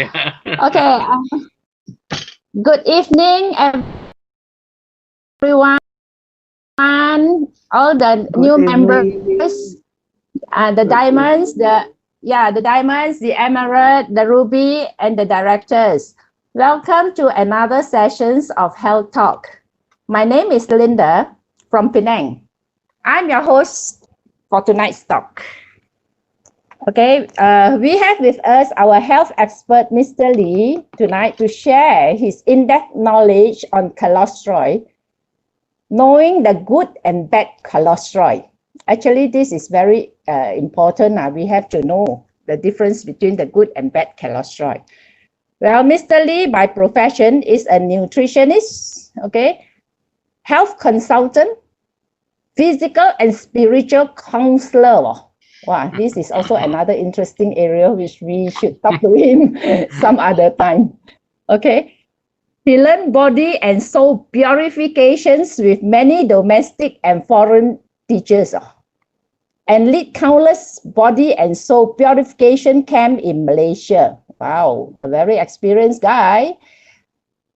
Okay. Good evening, everyone. All the Good new evening. members, the diamonds, the diamonds, the emerald, the ruby, and the directors. Welcome to another sessions of Health Talk. My name is Linda from Penang. I'm your host for tonight's talk. Okay, we have with us our health expert, Mr. Lee, tonight to share his in-depth knowledge on cholesterol, knowing the good and bad cholesterol. Actually, this is very important. We have to know the difference between the good and bad cholesterol. Well, Mr. Lee, by profession, is a nutritionist, okay, health consultant, physical and spiritual counselor. Wow, this is also another interesting area which we should talk to him some other time. Okay. He learned body and soul purifications with many domestic and foreign teachers and lead countless body and soul purification camp in Malaysia. Wow, a very experienced guy.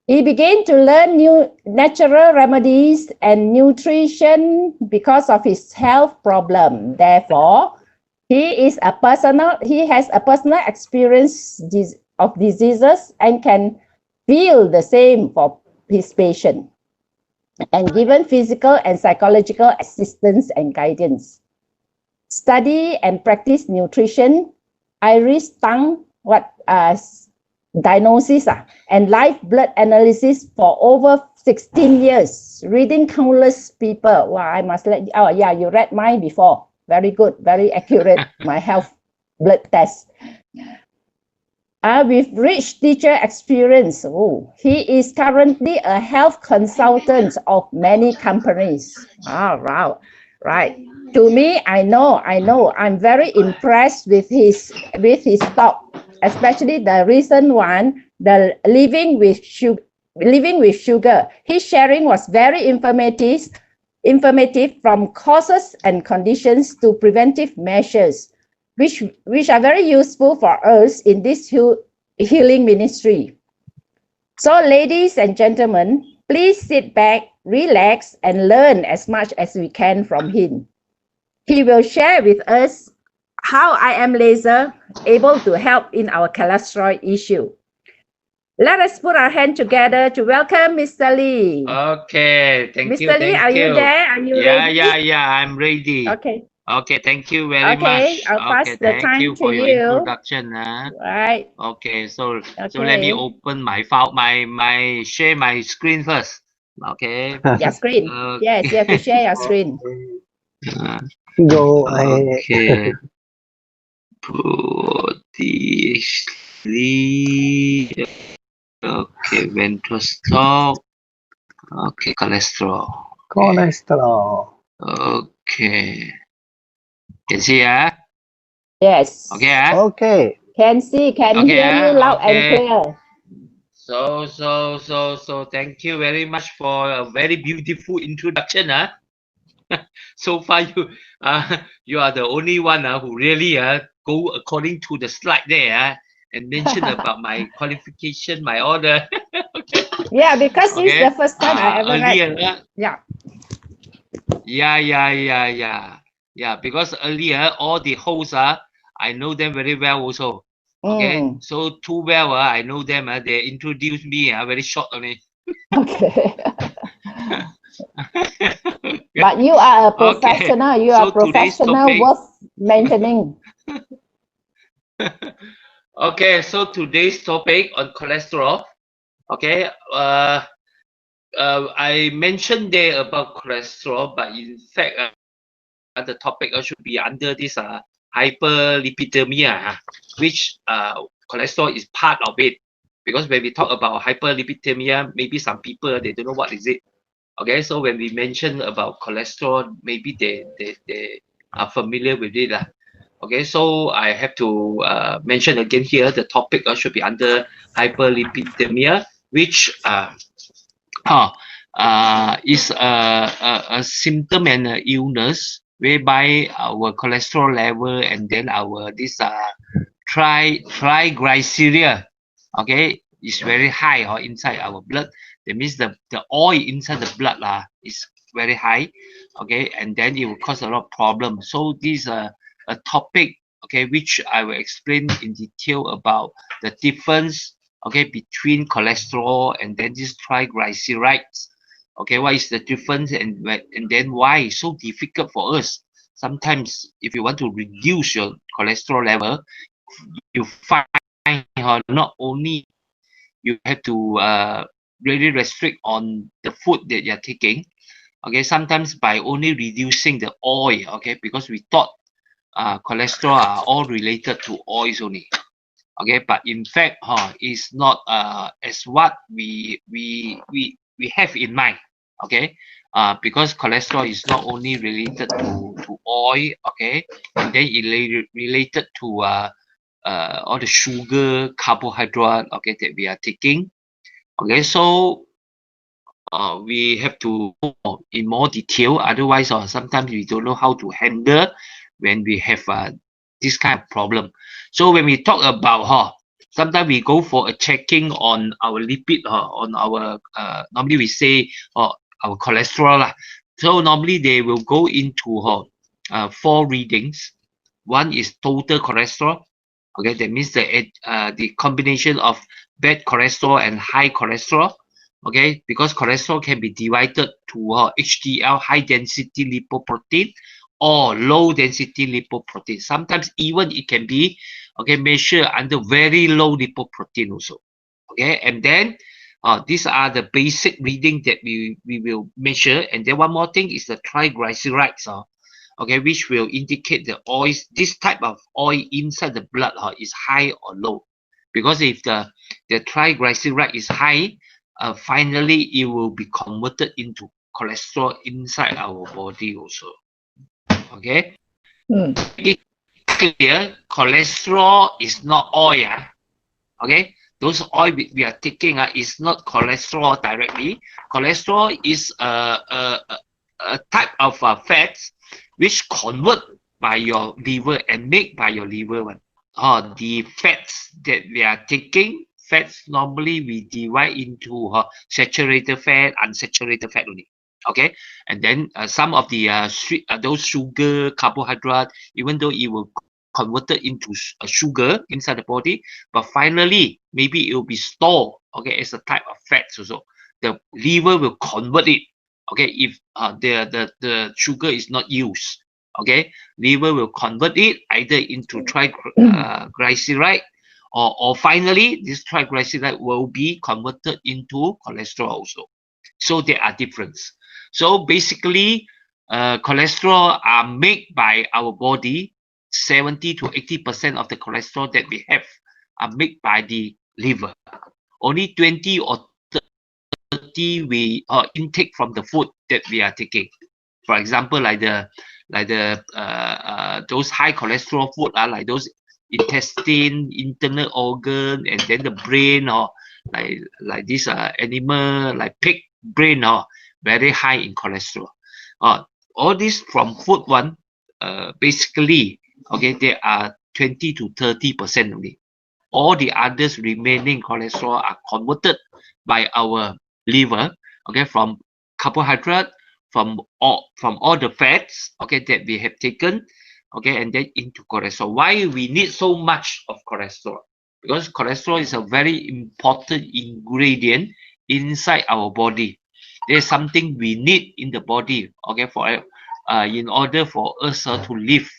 He began to learn new natural remedies and nutrition because of his health problem. Therefore, he has a personal experience of diseases and can feel the same for his patient and given physical and psychological assistance and guidance. Study and practice nutrition, iris tongue, diagnosis and live blood analysis for over 16 years, reading countless people. Wow, I must let you, oh yeah, you read mine before. Very good, very accurate, my health blood test. With rich teacher experience, he is currently a health consultant of many companies. Wow, right. To me, I know, I'm very impressed with his talk, especially the recent one, the living with sugar. His sharing was very informative from causes and conditions to preventive measures, which are very useful for us in this healing ministry. So, ladies and gentlemen, please sit back, relax, and learn as much as we can from him. He will share with us how I am laser able to help in our cholesterol issue. Let us put our hand together to welcome Mr. Lee. Okay, thank you, Mr. Lee, are you there? Are you ready? I'm ready. Okay. Okay, thank you very much. I'll pass Okay, the thank time you to for your you. introduction. Right. Okay, so let me Okay. open my file, share my screen first. Okay. Your screen. Yes, you have to share your screen. Uh, Go ahead. okay. Previously, okay, ventral stalk. Okay, cholesterol. Okay. Cholesterol. Okay. Can see Yes. Okay Okay. Can see, can Okay hear you loud and okay. clear. So thank you very much for a very beautiful introduction So far you are the only one who really go according to the slide there and mention about my qualification, my order. Okay. Yeah, because this is Okay. the first time I ever Earlier read. Yeah. yeah, because earlier all the hosts I know them very well also. Okay, Mm. so too well I know them they introduced me very short only. Okay. But you are a Okay, professional. You are so today's professional topic. worth mentioning. Okay, so today's topic on cholesterol. Okay, I mentioned there about cholesterol, but in fact, the topic should be under this hyperlipidemia, which cholesterol is part of it. Because when we talk about hyperlipidemia, maybe some people they don't know what is it. Okay, so when we mention about cholesterol, maybe they are familiar with it. Okay, so I have to mention again here, the topic should be under hyperlipidemia, which is a symptom and a illness whereby our cholesterol level and then our this triglyceria okay, is very high inside our blood. That means the oil inside the blood is very high, okay, and then it will cause a lot of problems. So this is a topic, okay, which I will explain in detail about the difference, okay, between cholesterol and then this triglycerides. Okay, what is the difference, and then why it's so difficult for us? Sometimes if you want to reduce your cholesterol level, you find not only you have to really restrict on the food that you're taking, okay, sometimes by only reducing the oil, okay, because we thought cholesterol are all related to oils only, okay, but in fact is not as what we have in mind, okay, because cholesterol is not only related to oil, okay, and then it related to all the sugar, carbohydrate, okay, that we are taking, okay. So we have to go in more detail, otherwise sometimes we don't know how to handle when we have this kind of problem. So when we talk about sometimes we go for a checking on our lipid, on our normally we say our cholesterol lah. So normally they will go into four readings. One is total cholesterol, okay, that means the combination of bad cholesterol and high cholesterol, okay, because cholesterol can be divided to HDL, high density lipoprotein, or low density lipoprotein. Sometimes even it can be, okay, measured under very low lipoprotein also, okay. And then these are the basic reading that we will measure. And then one more thing is the triglycerides, okay, which will indicate the oils, this type of oil inside the blood is high or low. Because if the triglyceride is high, finally it will be converted into cholesterol inside our body also, okay. Hmm. It's clear, cholesterol is not oil, okay. Those oil we are taking is not cholesterol directly. Cholesterol is a type of fats which convert by your liver and make by your liver one. The fats that we are taking, fats normally we divide into saturated fat, unsaturated fat only. Okay, and then some of the sweet, those sugar, carbohydrate, even though it will converted into a sugar inside the body, but finally maybe it will be stored, okay, as a type of fats also. The liver will convert it, okay, if the sugar is not used, okay, liver will convert it either into triglyceride, or finally this triglyceride will be converted into cholesterol also. So there are difference. So basically cholesterol are made by our body. 70 to 80% of the cholesterol that we have are made by the liver. Only 20 or 30 we intake from the food that we are taking. For example, like those high cholesterol food are like those intestine, internal organ, and then the brain, or like this animal like pig brain, or very high in cholesterol. All this from food one, basically, okay, they are 20 to 30% only. All the others remaining cholesterol are converted by our liver, okay, from carbohydrate, from all the fats, okay, that we have taken, okay, and then into cholesterol. Why we need so much of cholesterol? Because cholesterol is a very important ingredient inside our body. There's something we need in the body, okay, for in order for us to live,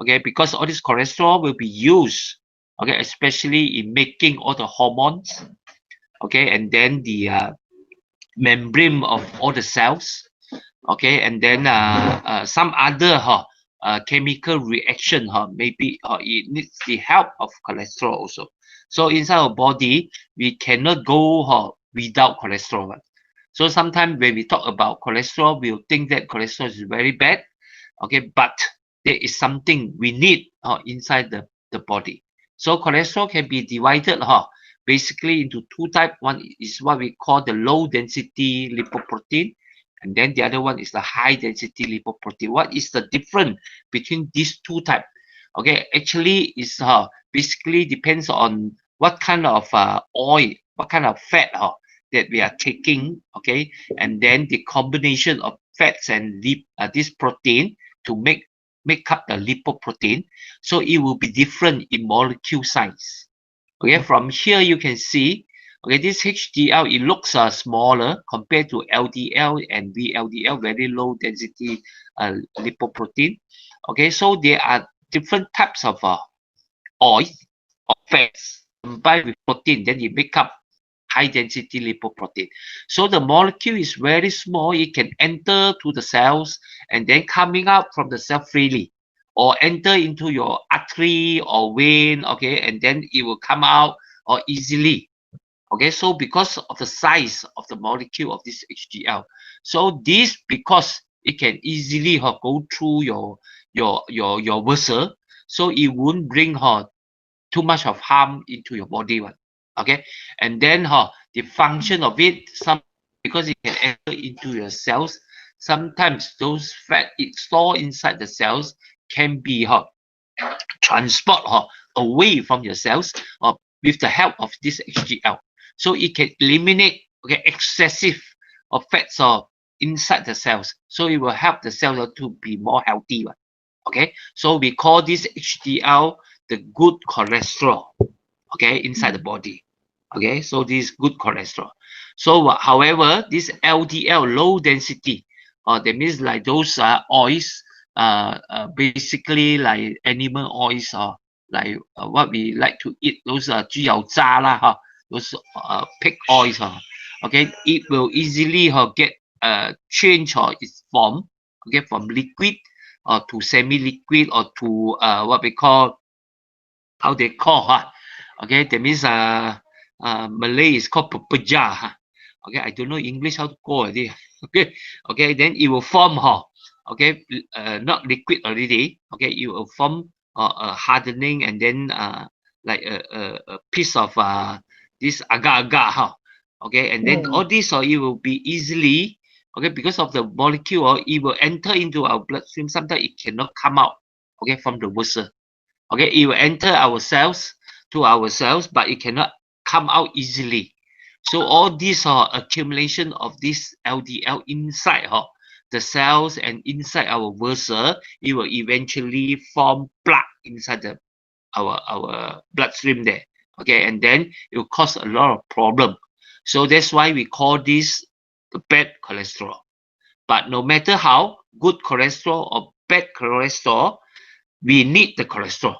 okay, because all this cholesterol will be used, okay, especially in making all the hormones, okay, and then the membrane of all the cells, okay, and then some other chemical reaction, maybe it needs the help of cholesterol also. So inside our body we cannot go without cholesterol. So sometimes when we talk about cholesterol, we'll think that cholesterol is very bad, okay, but there is something we need inside the body. So cholesterol can be divided basically into two types. One is what we call the low density lipoprotein, and then the other one is the high density lipoprotein. What is the difference between these two types? Okay, actually it's basically depends on what kind of oil, what kind of fat that we are taking, okay, and then the combination of fats and this protein to make up the lipoprotein, so it will be different in molecule size. Okay, from here you can see, okay, this HDL, it looks smaller compared to LDL and VLDL, very low density lipoprotein. Okay, so there are different types of oil or fats combined with protein, then you make up high density lipoprotein. So the molecule is very small, it can enter to the cells and then coming out from the cell freely, or enter into your artery or vein, okay, and then it will come out or easily. Okay, so because of the size of the molecule of this HDL, so this, because it can easily go through your vessel, so it won't bring too much of harm into your body one. Okay, and then the function of it, some, because it can enter into your cells, sometimes those fat it store inside the cells can be transport away from your cells with the help of this HDL. So it can eliminate, okay, excessive of fats inside the cells. So it will help the cells to be more healthy one. Okay, so we call this HDL the good cholesterol, okay, inside the body. Okay, so this is good cholesterol. So however, this LDL, low density, that means like those oils, basically like animal oils, or like what we like to eat, those 猪油渣 啦, those pig oils, okay, it will easily get change its form, okay, from liquid to semi-liquid, or to what we call, how they call, okay, that means Malay is called pepeja, okay, I don't know English how to call it, okay, okay, then it will form, okay, not liquid already, okay, it will form a hardening, and then like a piece of this agar-agar, okay, and then all this, it will be easily, okay, because of the molecule, it will enter into our bloodstream. Sometimes it cannot come out, okay, from the vessel. Okay, it will enter our cells, to our cells, but it cannot come out easily. So all this accumulation of this LDL inside the cells and inside our vessel, it will eventually form plaque inside our bloodstream there. Okay, and then it will cause a lot of problem. So that's why we call this the bad cholesterol. But no matter how good cholesterol or bad cholesterol, we need the cholesterol,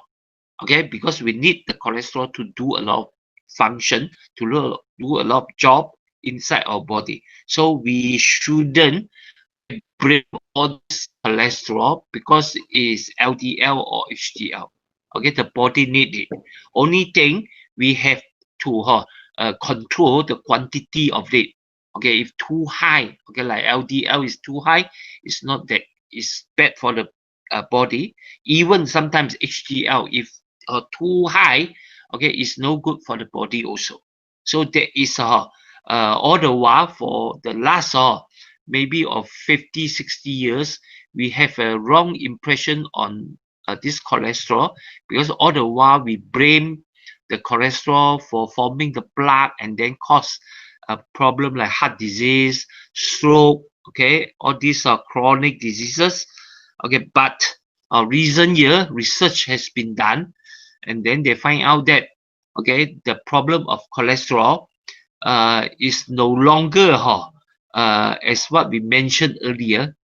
okay, because we need the cholesterol to do a lot of function, to do a lot of job inside our body. So we shouldn't bring all this cholesterol because it is LDL or HDL. Okay, the body need it. Only thing we have to control the quantity of it. Okay, if too high, okay, like LDL is too high, it's not that it's bad for the body. Even sometimes HDL, if too high, okay, it's no good for the body also. So there is all the while, for the last maybe of 50, 60 years, we have a wrong impression on this cholesterol, because all the while we blame the cholesterol for forming the plaque and then cause a problem like heart disease, stroke, okay, all these are chronic diseases. Okay, but recent year research has been done, and then they find out that, okay, the problem of cholesterol is no longer as what we mentioned earlier.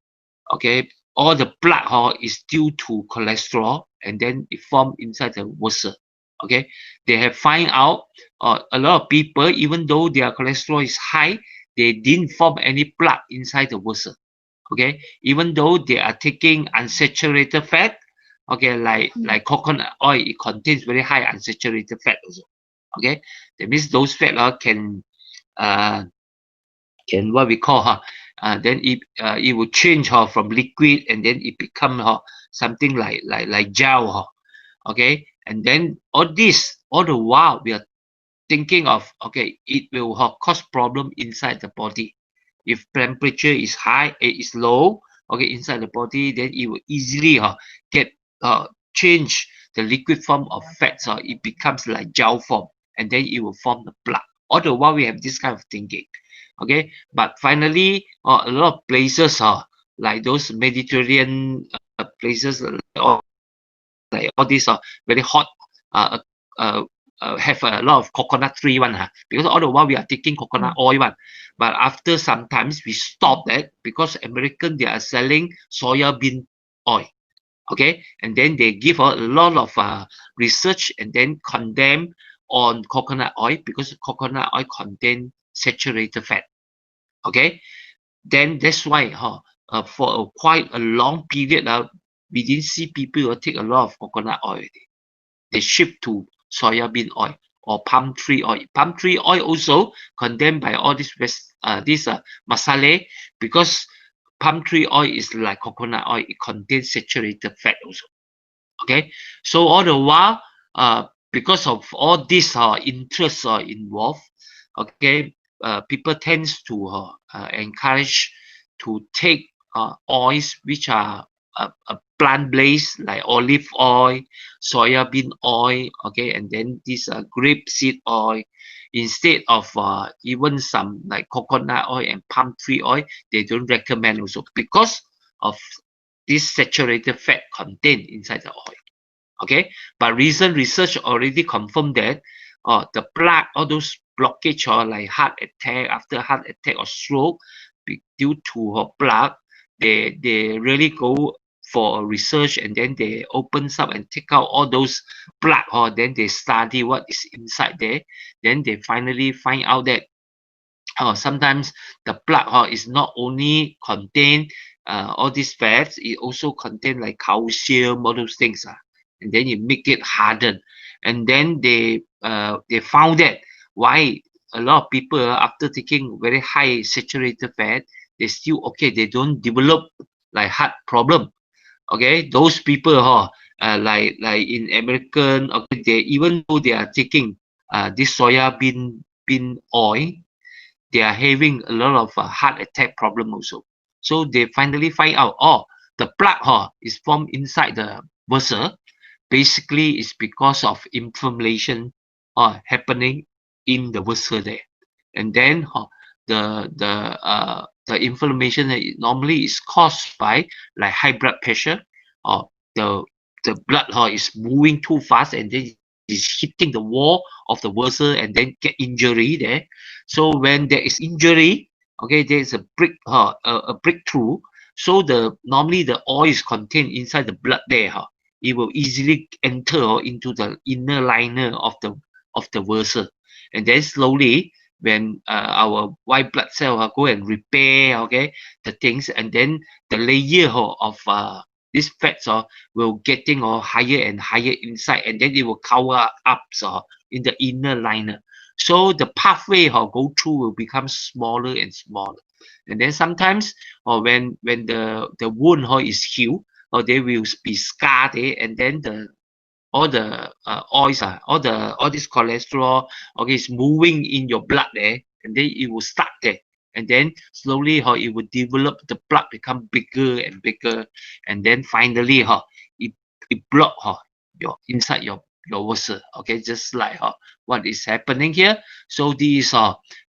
Okay, all the blood is due to cholesterol, and then it form inside the vessel. Okay, they have find out a lot of people, even though their cholesterol is high, they didn't form any plaque inside the vessel. Okay, even though they are taking unsaturated fat, okay, like coconut oil, it contains very high unsaturated fat also. Okay, that means those fat uh, can what we call then it will change from liquid, and then it become something like gel, okay, and then all the while we are thinking of, okay, it will cause problem inside the body. If temperature is high, is low, okay, inside the body, then it will easily get change the liquid form of fats, it becomes like gel form, and then it will form the plaque. All the while we have this kind of thinking, okay. But finally, a lot of places like those Mediterranean places, like all these very hot, uh, uh, have a lot of coconut tree one, because all the while we are taking coconut oil one. But after sometimes we stop that because American, they are selling soya bean oil, okay, and then they give a lot of research and then condemn on coconut oil because coconut oil contain saturated fat, okay. Then that's why for quite a long period we didn't see people take a lot of coconut oil. They shift to soya bean oil or palm tree oil. Palm tree oil also condemned by all this masala, because palm tree oil is like coconut oil. It contains saturated fat also. Okay, so all the while, because of all these interests involved, okay, people tends to encourage to take oils which are plant-based, like olive oil, soya bean oil, okay, and then this grape seed oil, instead of even some like coconut oil and palm tree oil. They don't recommend also because of this saturated fat contained inside the oil. Okay, but recent research already confirmed that the plaque, all those blockage or like heart attack, after heart attack or stroke, due to her plaque, they really go for research, and then they open up and take out all those plaque, or then they study what is inside there. Then they finally find out that sometimes the plaque is not only contain all these fats, it also contain like calcium, all those things, and then you make it harden. And then they found that why a lot of people after taking very high saturated fat, they still okay, they don't develop like heart problem. Okay, those people like in American, okay, they, even though they are taking this soya bean oil, they are having a lot of heart attack problem also. So they finally find out, the plaque is formed inside the vessel. Basically, it's because of inflammation happening in the vessel there. And then the inflammation normally is caused by like high blood pressure, or the blood is moving too fast, and then is hitting the wall of the vessel and then get injury there. So when there is injury, okay, there is a a breakthrough. So the normally the oil is contained inside the blood there. It will easily enter into the inner liner of the vessel, and then slowly when our white blood cell go and repair, okay, the things, and then the layer of these fats will getting higher and higher inside, and then it will cover up in the inner liner. So the pathway go through will become smaller and smaller. And then sometimes when the wound is healed, or they will be scarred, and then the all the oils, all this cholesterol, okay, is moving in your blood there, and then it will start there, and then slowly it will develop, the blood become bigger and bigger, and then finally it block your inside your vessel, okay, just like what is happening here. So this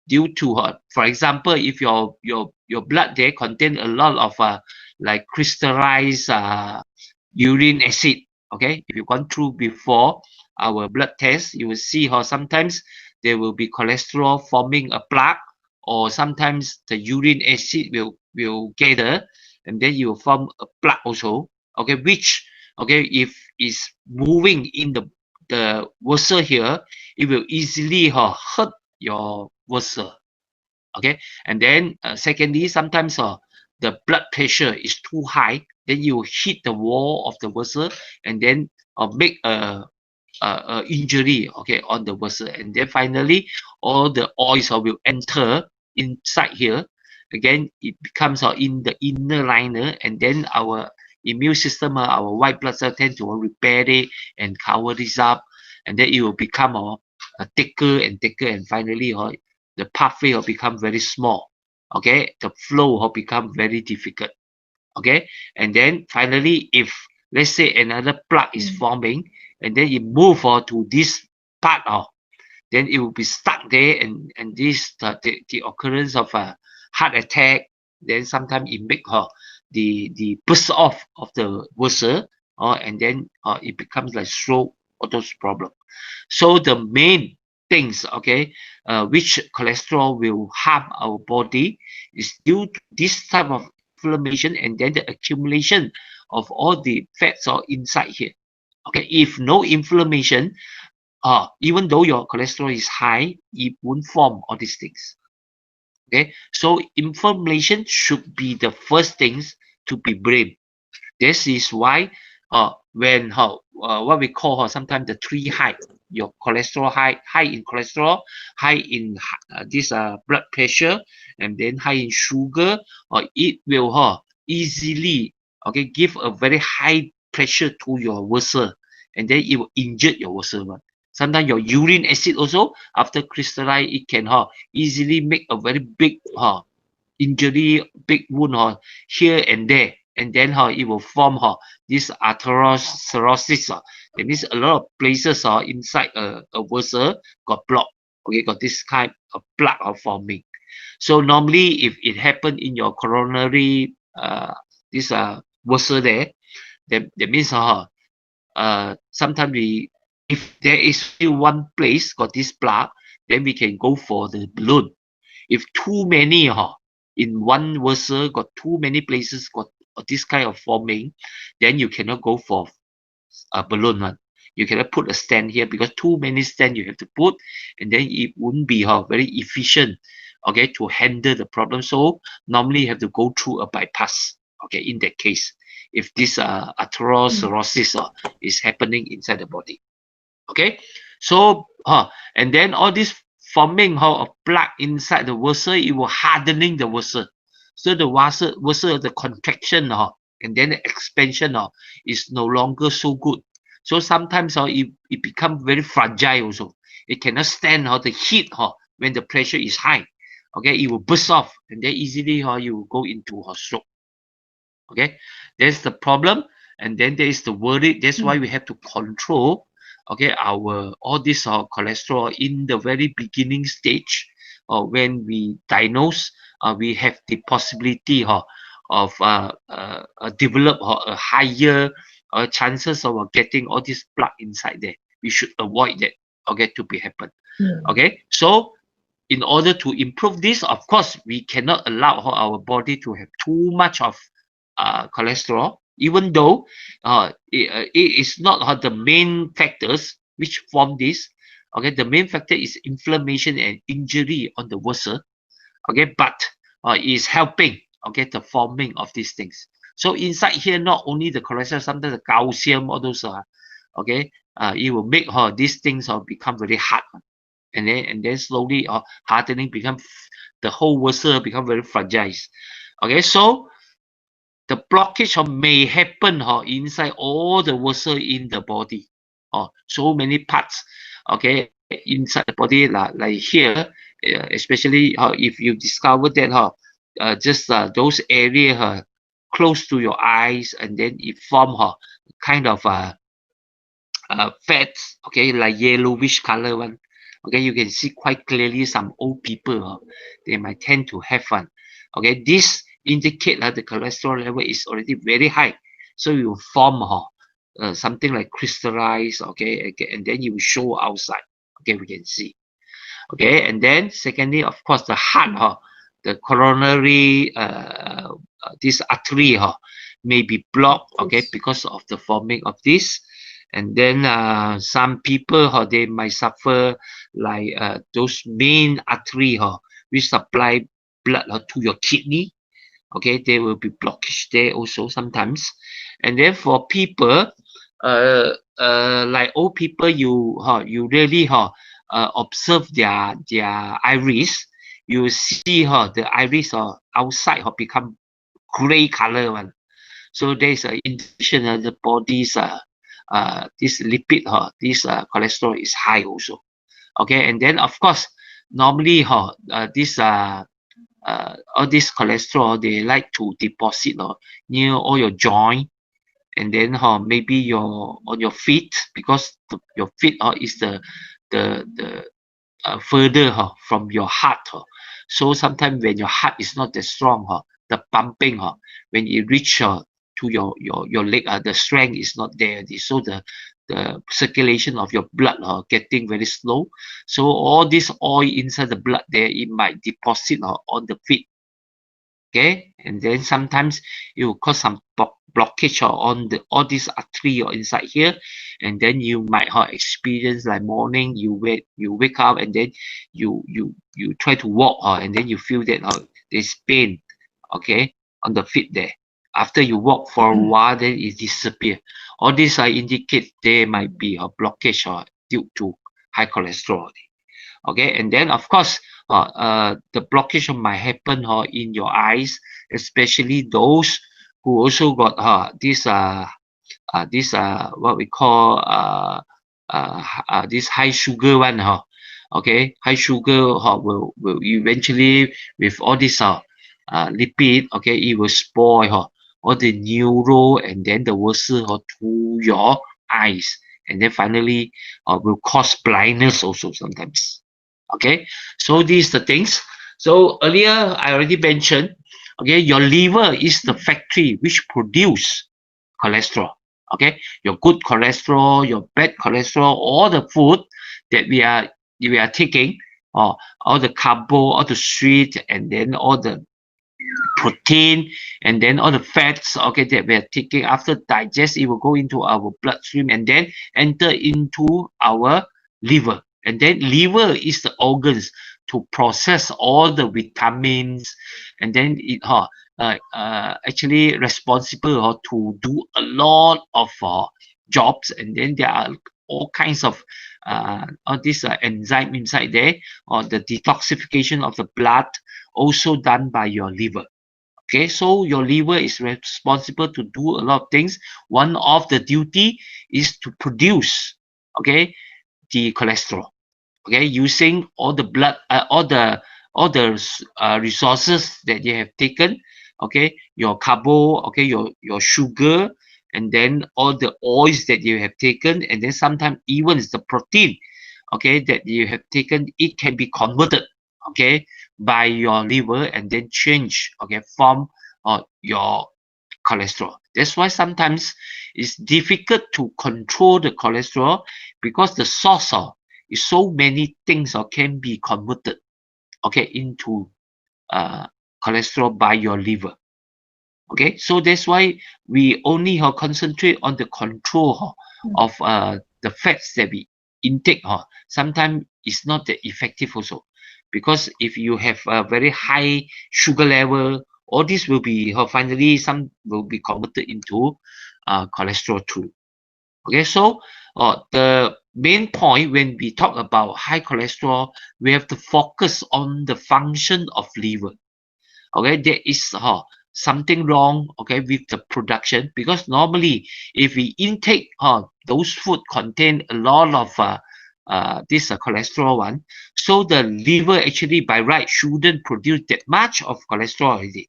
due to for example, if your blood there contain a lot of like crystallized urine acid. Okay, if you've gone through before our blood test, you will see how sometimes there will be cholesterol forming a plaque, or sometimes the urine acid will gather, and then you will form a plaque also. Okay, which, okay, if is moving in the vessel here, it will easily hurt your vessel. Okay, and then secondly, sometimes the blood pressure is too high, then you hit the wall of the vessel, and then make a injury, okay, on the vessel, and then finally all the oils will enter inside here. Again, it becomes in the inner liner, and then our immune system, our white blood cell tend to repair it and cover this up, and then it will become thicker and thicker, and finally the pathway will become very small. Okay, the flow will become very difficult. Okay, and then finally, if let's say another plaque is forming, and then it move to this part then it will be stuck there, and this the occurrence of a heart attack. Then sometimes it make the burst off of the vessel, and then it becomes like stroke or those problem. So the main things, okay, which cholesterol will harm our body is due to this type of inflammation, and then the accumulation of all the fats are inside here. Okay, if no inflammation, even though your cholesterol is high, it won't form all these things. Okay, so inflammation should be the first things to be blamed. This is why when what we call sometimes the three high, your cholesterol high in cholesterol, high in this blood pressure, and then high in sugar, it will easily, okay, give a very high pressure to your vessel, and then it will injure your vessel. Sometimes your urine acid also after crystallize, it can easily make a very big injury, big wound here and there, and then it will form this atherosclerosis. That means a lot of places inside a vessel got blocked. Okay, got this kind of plaque forming. So normally, if it happen in your coronary this vessel there, that means sometimes we, if there is still one place got this plaque, then we can go for the balloon. If too many in one vessel got too many places got this kind of forming, then you cannot go for a balloon one. You cannot put a stand here because too many stand you have to put, and then it wouldn't be very efficient, okay, to handle the problem. So normally you have to go through a bypass, okay, in that case, if this atherosclerosis is happening inside the body. Okay, so and then all this forming of plaque inside the vessel, it will hardening the vessel. So the vessel the contraction and then the expansion is no longer so good. So sometimes it become very fragile also. It cannot stand the heat when the pressure is high. Okay, it will burst off, and then easily you will go into stroke. Okay, there's the problem, and then there is the worry. That's why we have to control, okay, our all this cholesterol in the very beginning stage, when we diagnose, we have the possibility of develop a higher chances of getting all this plaque inside there. We should avoid that, okay, to be happen. Okay, so in order to improve this, of course, we cannot allow our body to have too much of cholesterol, even though it is not the main factors which form this. Okay, the main factor is inflammation and injury on the vessel. Okay, but is helping, okay, the forming of these things. So inside here, not only the cholesterol, sometimes the calcium, all those okay, it will make these things become very hard, and then slowly hardening become the whole vessel become very fragile. Okay, so the blockage may happen inside all the vessel in the body. So many parts, okay, inside the body, like here, especially if you discover that just those areas close to your eyes, and then it form kind of fats, okay, like yellowish color one. Okay, you can see quite clearly some old people, they might tend to have one. Okay, this indicate the cholesterol level is already very high. So you form something like crystallize, okay, and then you show outside. Okay, we can see. Okay, and then secondly, of course, the heart, the coronary, this artery may be blocked, okay, because of the forming of this. And then some people they might suffer like those main artery which supply blood to your kidney. Okay, there will be blockage there also sometimes. And then for people like old people, you really observe their iris. You see the iris outside become gray color one. So there's an indication that the body's this lipid this cholesterol is high also. Okay, and then of course normally this all this cholesterol, they like to deposit near all your joint, and then maybe your on your feet, because your feet is the further from your heart. So sometimes when your heart is not that strong, the pumping, when it reach to your leg, the strength is not there. So the circulation of your blood getting very slow. So all this oil inside the blood there, it might deposit on the feet. Okay, and then sometimes it will cause some blockage on the all this artery or inside here, and then you might experience like morning you wake up and then you try to walk and then you feel that there's pain, okay, on the feet there. After you walk for a while, then it disappear. All this indicate there might be a blockage due to high cholesterol. Okay, and then of course the blockage might happen in your eyes, especially those who also got this what we call this high sugar one okay, high sugar will eventually with all this lipid, okay, it will spoil all the neuro and then the worst to your eyes, and then finally will cause blindness also sometimes. Okay, so these the things. So earlier I already mentioned, okay, your liver is the factory which produce cholesterol. Okay, your good cholesterol, your bad cholesterol, all the food that we are taking, or all the carbo, all the sweet, and then all the protein, and then all the fats, okay, that we are taking after digest, it will go into our bloodstream and then enter into our liver, and then liver is the organs to process all the vitamins, and then it actually responsible to do a lot of jobs, and then there are all kinds of all this enzyme inside there, or the detoxification of the blood also done by your liver. Okay, so your liver is responsible to do a lot of things. One of the duty is to produce, okay, the cholesterol. Okay, using all the blood, all the resources that you have taken. Okay, your carbo, okay, your sugar, and then all the oils that you have taken, and then sometimes even the protein, okay, that you have taken, it can be converted, okay, by your liver and then change, okay, from your cholesterol. That's why sometimes it's difficult to control the cholesterol, because the source is so many things can be converted, okay, into cholesterol by your liver. Okay, so that's why we only concentrate on the control of the fats that we intake. Sometimes it's not that effective also, because if you have a very high sugar level, all this will be finally some will be converted into cholesterol too. Okay, so the main point when we talk about high cholesterol, we have to focus on the function of liver. Okay, there is something wrong, okay, with the production, because normally if we intake those food contain a lot of this cholesterol one, so the liver actually by right shouldn't produce that much of cholesterol already.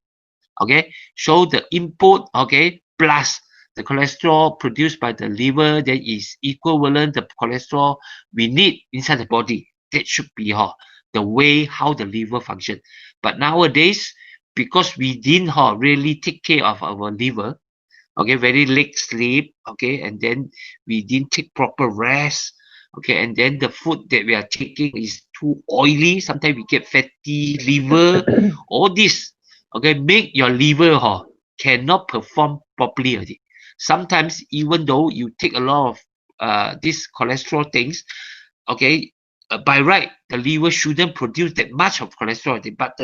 Okay, so the input, okay, plus the cholesterol produced by the liver, that is equivalent the cholesterol we need inside the body. That should be the way how the liver function. But nowadays, because we didn't really take care of our liver, okay, very late sleep, okay, and then we didn't take proper rest, okay, and then the food that we are taking is too oily, sometimes we get fatty liver, all this, okay, make your liver cannot perform properly already. Sometimes even though you take a lot of these cholesterol things, okay, by right the liver shouldn't produce that much of cholesterol already, but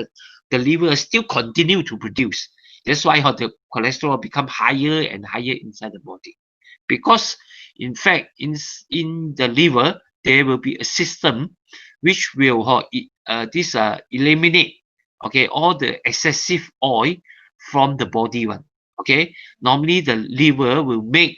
the liver still continue to produce. That's why the cholesterol become higher and higher inside the body, because in fact in the liver there will be a system which will eliminate, okay, all the excessive oil from the body one. Okay, normally the liver will make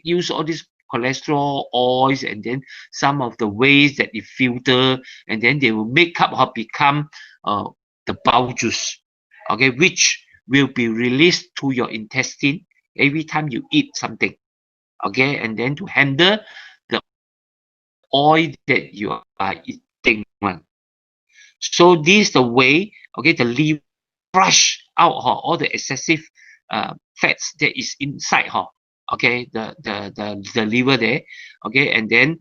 use of all these cholesterol oils, and then some of the ways that it filter, and then they will make up or become the bowel juice, okay, which will be released to your intestine every time you eat something, okay, and then to handle the oil that you are thing one. So this is the way, okay, the liver flush out all the excessive fats that is inside okay, the liver there, okay, and then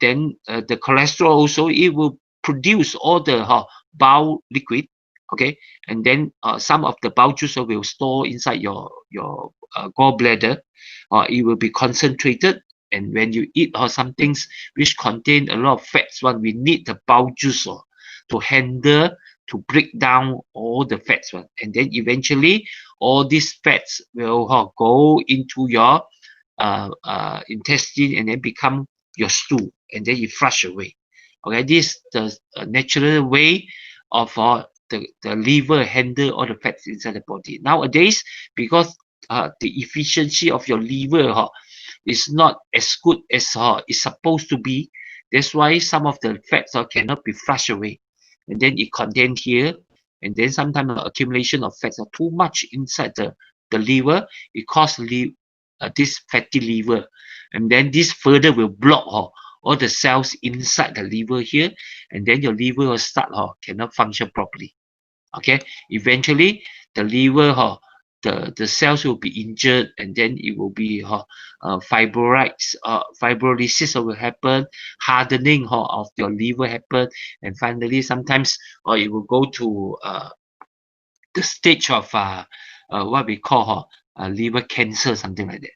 the cholesterol also, it will produce all the bowel liquid, okay, and then some of the bowel juice will store inside your gallbladder, or it will be concentrated. And when you eat some things which contain a lot of fats, one, we need the bowel juice to handle, to break down all the fats one, and then eventually all these fats will go into your intestine and then become your stool, and then you flush away. Okay, this is the natural way of the liver handle all the fats inside the body. Nowadays, because the efficiency of your liver is not as good as it's supposed to be, that's why some of the fats cannot be flushed away, and then it contained here, and then sometimes the accumulation of fats are too much inside the liver. It causes this fatty liver, and then this further will block all the cells inside the liver here, and then your liver will start cannot function properly. Okay, eventually the liver the cells will be injured, and then it will be fibrolysis will happen, hardening of your liver happen, and finally sometimes it will go to the stage of what we call liver cancer, something like that.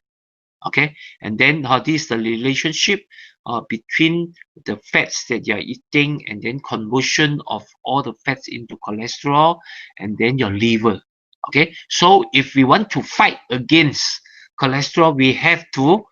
Okay, and then this is the relationship between the fats that you're eating, and then conversion of all the fats into cholesterol, and then your liver. Okay, so if we want to fight against cholesterol, we have to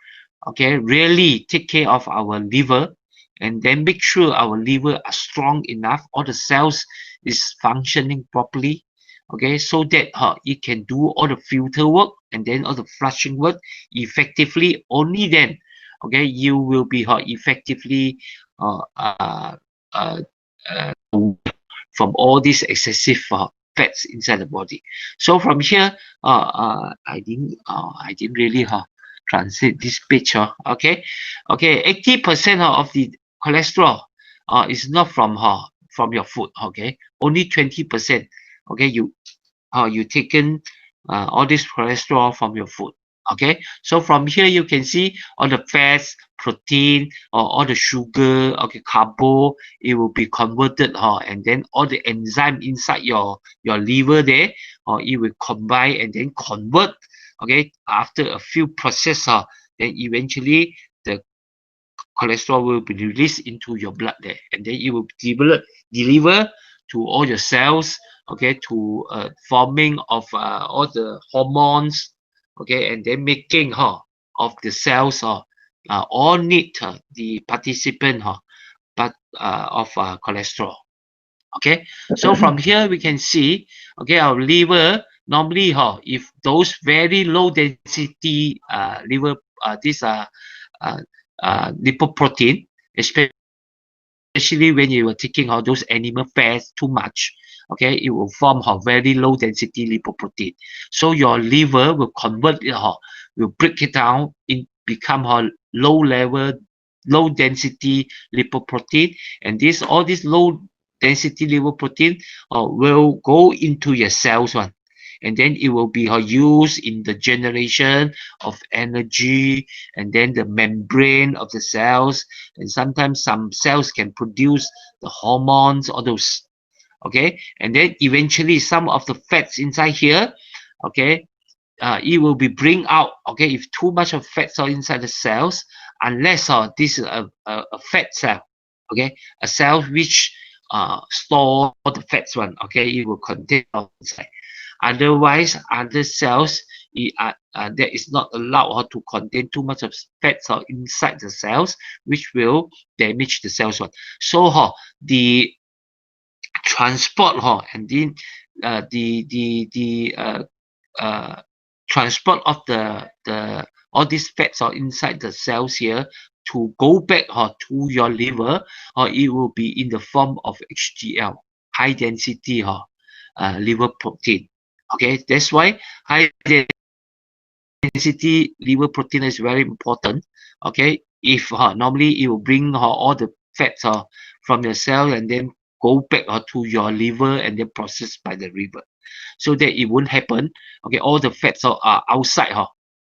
really take care of our liver, and then make sure our liver are strong enough, all the cells is functioning properly, okay, so that it can do all the filter work and then all the flushing work effectively. Only then, okay, you will be effectively uh, uh, uh, from all these excessive fats inside the body. So from here, I didn't really translate this page. Okay, 80% of the cholesterol is not from your food. Okay, only 20%. Okay, you taken all this cholesterol from your food. Okay, so from here you can see all the fats, protein, or all the sugar, okay, carbo, it will be converted, and then all the enzyme inside your liver there, it will combine and then convert. Okay, after a few process, then eventually the cholesterol will be released into your blood there, and then it will deliver to all your cells, okay, to forming of all the hormones, okay, and then making of the cells all need the participant but of cholesterol. Okay, so from here we can see, okay, our liver normally if those very low density liver these uh, lipoprotein, especially when you are taking all those animal fats too much, okay, it will form very low density lipoprotein. So your liver will convert it, will break it down in become low density lipoprotein, and all this low density lipoprotein will go into your cells one, and then it will be used in the generation of energy, and then the membrane of the cells, and sometimes some cells can produce the hormones, all those. Okay, and then eventually some of the fats inside here, okay, it will be bring out, okay, if too much of fats are inside the cells, unless this is a fat cell, okay, a cell which store the fats one, okay, it will contain inside. Otherwise, other cells that is not allowed to contain too much of fats inside the cells, which will damage the cells one. So the transport and then transport of the all these fats are inside the cells here to go back to your liver, or it will be in the form of HDL, high density liver protein. Okay, that's why high density liver protein is very important. Okay, if normally it will bring all the fats from your cell and then go back to your liver and then processed by the liver, so that it won't happen. Okay, all the fats are outside.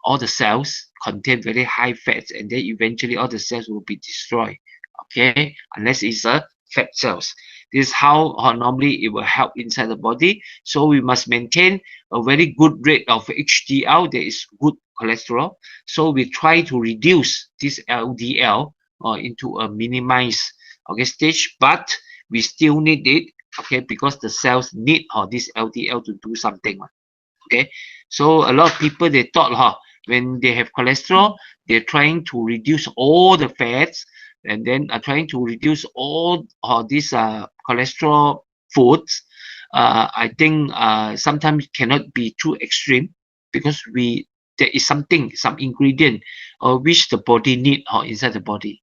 All the cells contain very high fats, and then eventually all the cells will be destroyed. Okay, unless it's a fat cells. This is how normally it will help inside the body. So we must maintain a very good rate of HDL. That is good cholesterol. So we try to reduce this LDL into a minimized stage, but we still need it. Okay, because the cells need this LDL to do something. Okay, so a lot of people, they thought when they have cholesterol, they're trying to reduce all the fats, and then are trying to reduce all these cholesterol foods. I think sometimes cannot be too extreme, because there is some ingredient which the body need inside the body.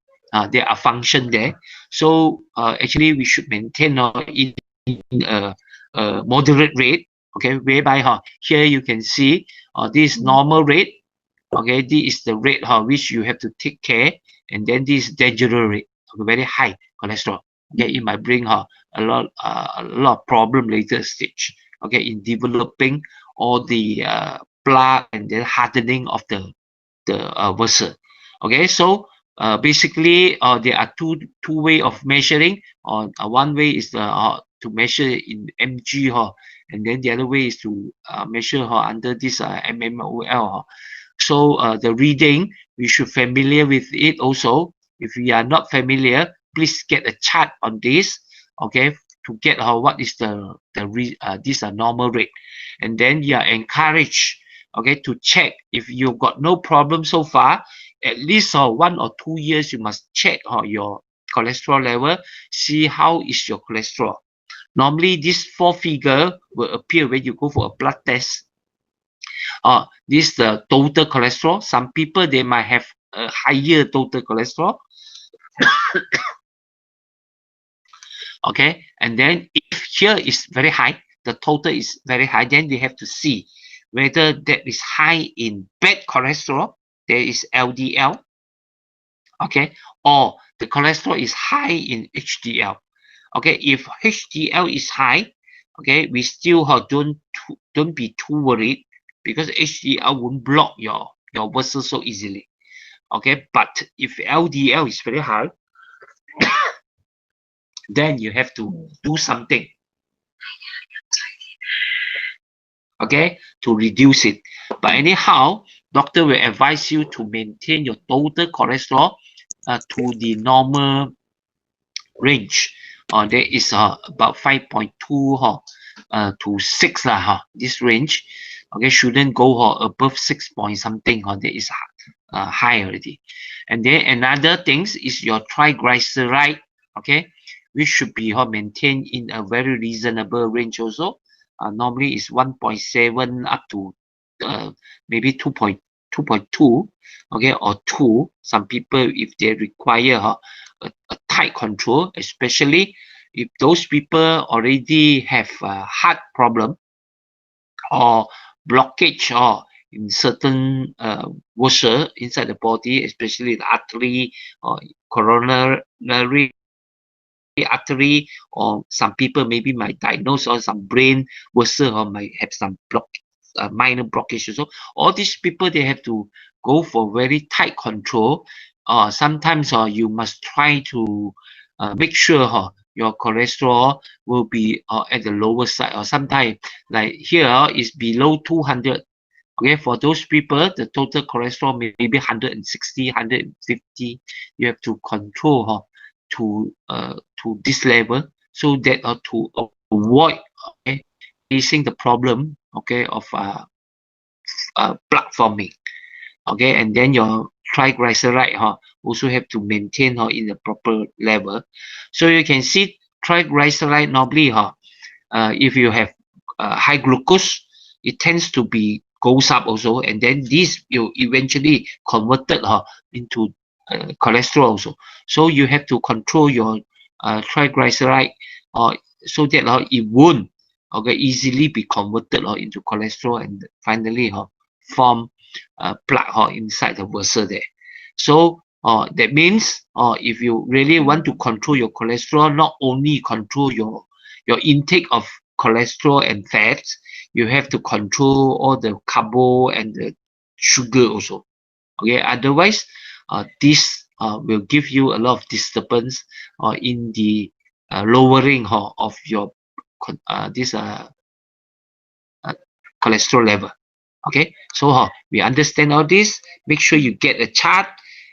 There are function there. So actually we should maintain in a moderate rate. Okay, whereby here you can see this normal rate. Okay, this is the rate which you have to take care, and then this dangerous rate, very high cholesterol. Okay, it might bring a lot of problem later stage. Okay, in developing all the plaque and then hardening of the vessel. Okay, so basically there are two way of measuring. One way is to measure in mg, and then the other way is to measure under this mmol. So the reading, we should familiar with it also. If we are not familiar, please get a chart on this. Okay, to get what is this normal rate, and then you are encouraged, okay, to check. If you've got no problem so far, at least 1 or 2 years you must check your cholesterol level, see how is your cholesterol. Normally this 4 figure will appear when you go for a blood test. This is the total cholesterol. Some people, they might have a higher total cholesterol. Okay, and then if here is very high, the total is very high, then they have to see whether that is high in bad cholesterol, there is LDL, okay, or the cholesterol is high in HDL. Okay, if HDL is high, okay, we still don't be too worried, because HDL won't block your vessel so easily. Okay, but if LDL is very high, then you have to do something, okay, to reduce it. But anyhow, doctor will advise you to maintain your total cholesterol to the normal range. There is about 5.2 to 6 this range. Okay, shouldn't go above 6 point something. That is high already. And then another things is your triglyceride. Okay, which should be maintained in a very reasonable range also. Normally is 1.7 up to maybe 2.2, okay, or 2. Some people, if they require a tight control, especially if those people already have a heart problem or blockage or in certain vessel inside the body, especially the artery or coronary artery, or some people maybe might diagnose or some brain vessel or might have some minor blockage also. All these people, they have to go for very tight control. Sometimes you must try to make sure your cholesterol will be at the lower side, or sometimes like here is below 200. Okay, for those people, the total cholesterol may be 160, 150. You have to control to this level, so that to avoid facing the problem, okay, of plaque forming. Okay, and then your triglyceride also have to maintain in the proper level. So you can see triglyceride normally if you have high glucose, it tends to be goes up also, and then this will eventually converted into cholesterol also. So you have to control your triglyceride so that it won't easily be converted into cholesterol, and finally form plaque inside the vessel there. So That means if you really want to control your cholesterol, not only control your intake of cholesterol and fats, you have to control all the carbo and the sugar also. Okay, otherwise this will give you a lot of disturbance in the lowering of your this uh, cholesterol level. Okay, so we understand all this. Make sure you get a chart,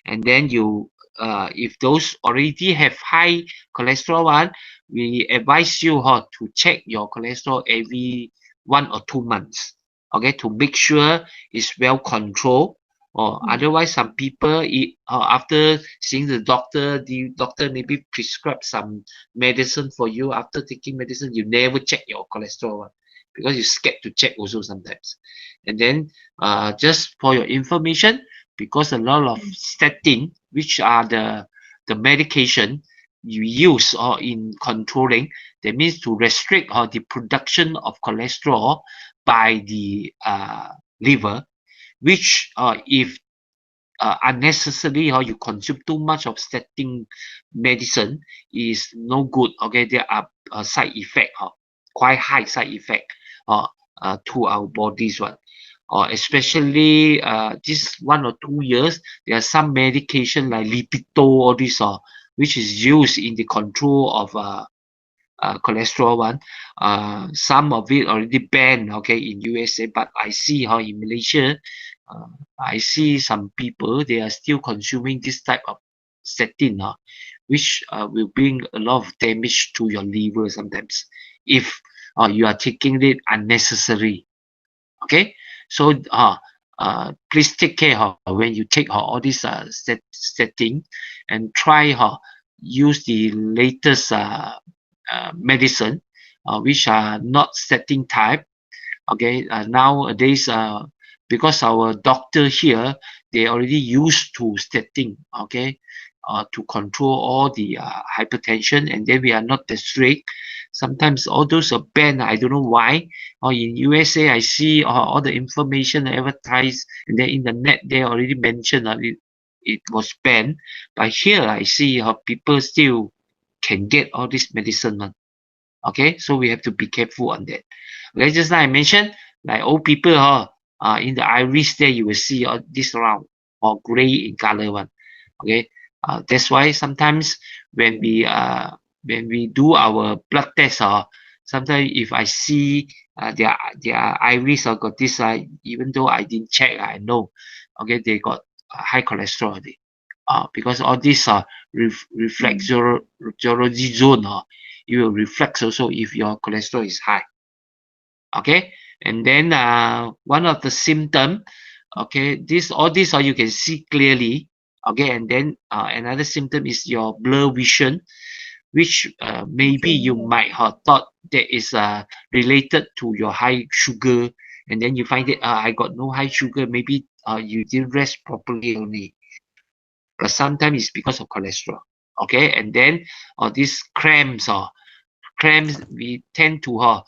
and then you if those already have high cholesterol one, we advise you to check your cholesterol every 1 or 2 months. Okay, to make sure it's well controlled. Or otherwise, some people after seeing the doctor maybe prescribe some medicine for you. After taking medicine, you never check your cholesterol one because you're scared to check also sometimes. And then just for your information, because a lot of statin, which are the medication you use in controlling, that means to restrict the production of cholesterol by the liver, which if unnecessarily you consume too much of statin medicine is no good. Okay, there are side effect, quite high side effect to our bodies one. Especially this 1 or 2 years, there are some medication like Lipido, all this, which is used in the control of cholesterol one. Some of it already banned, okay, in USA, but I see how in Malaysia, I see some people they are still consuming this type of statin, which will bring a lot of damage to your liver sometimes if you are taking it unnecessary. Okay, so please take care when you take all these statin, and try use the latest medicine which are not statin type. Okay, nowadays because our doctor here they already used to statin, okay, to control all the hypertension, and then we are not that strict. Sometimes all those are banned. I don't know why. Or in USA, I see all the information advertised, and then in the net they already mentioned it was banned. But here I see how people still can get all this medicine. Okay, so we have to be careful on that. Okay, just like I mentioned, like old people, in the iris there you will see this round or gray in color one. Okay, that's why sometimes when we do our blood test, sometimes if I see their iris got this, even though I didn't check, I know, okay, they got high cholesterol already. Because all this reflexology zone, it will reflect also if your cholesterol is high. Okay, and then one of the symptom, okay, all this you can see clearly. Okay, and then another symptom is your blur vision, which maybe you might have thought that is related to your high sugar, and then you find that I got no high sugar, maybe you didn't rest properly only, but sometimes it's because of cholesterol. Okay, and then these cramps, cramps we tend to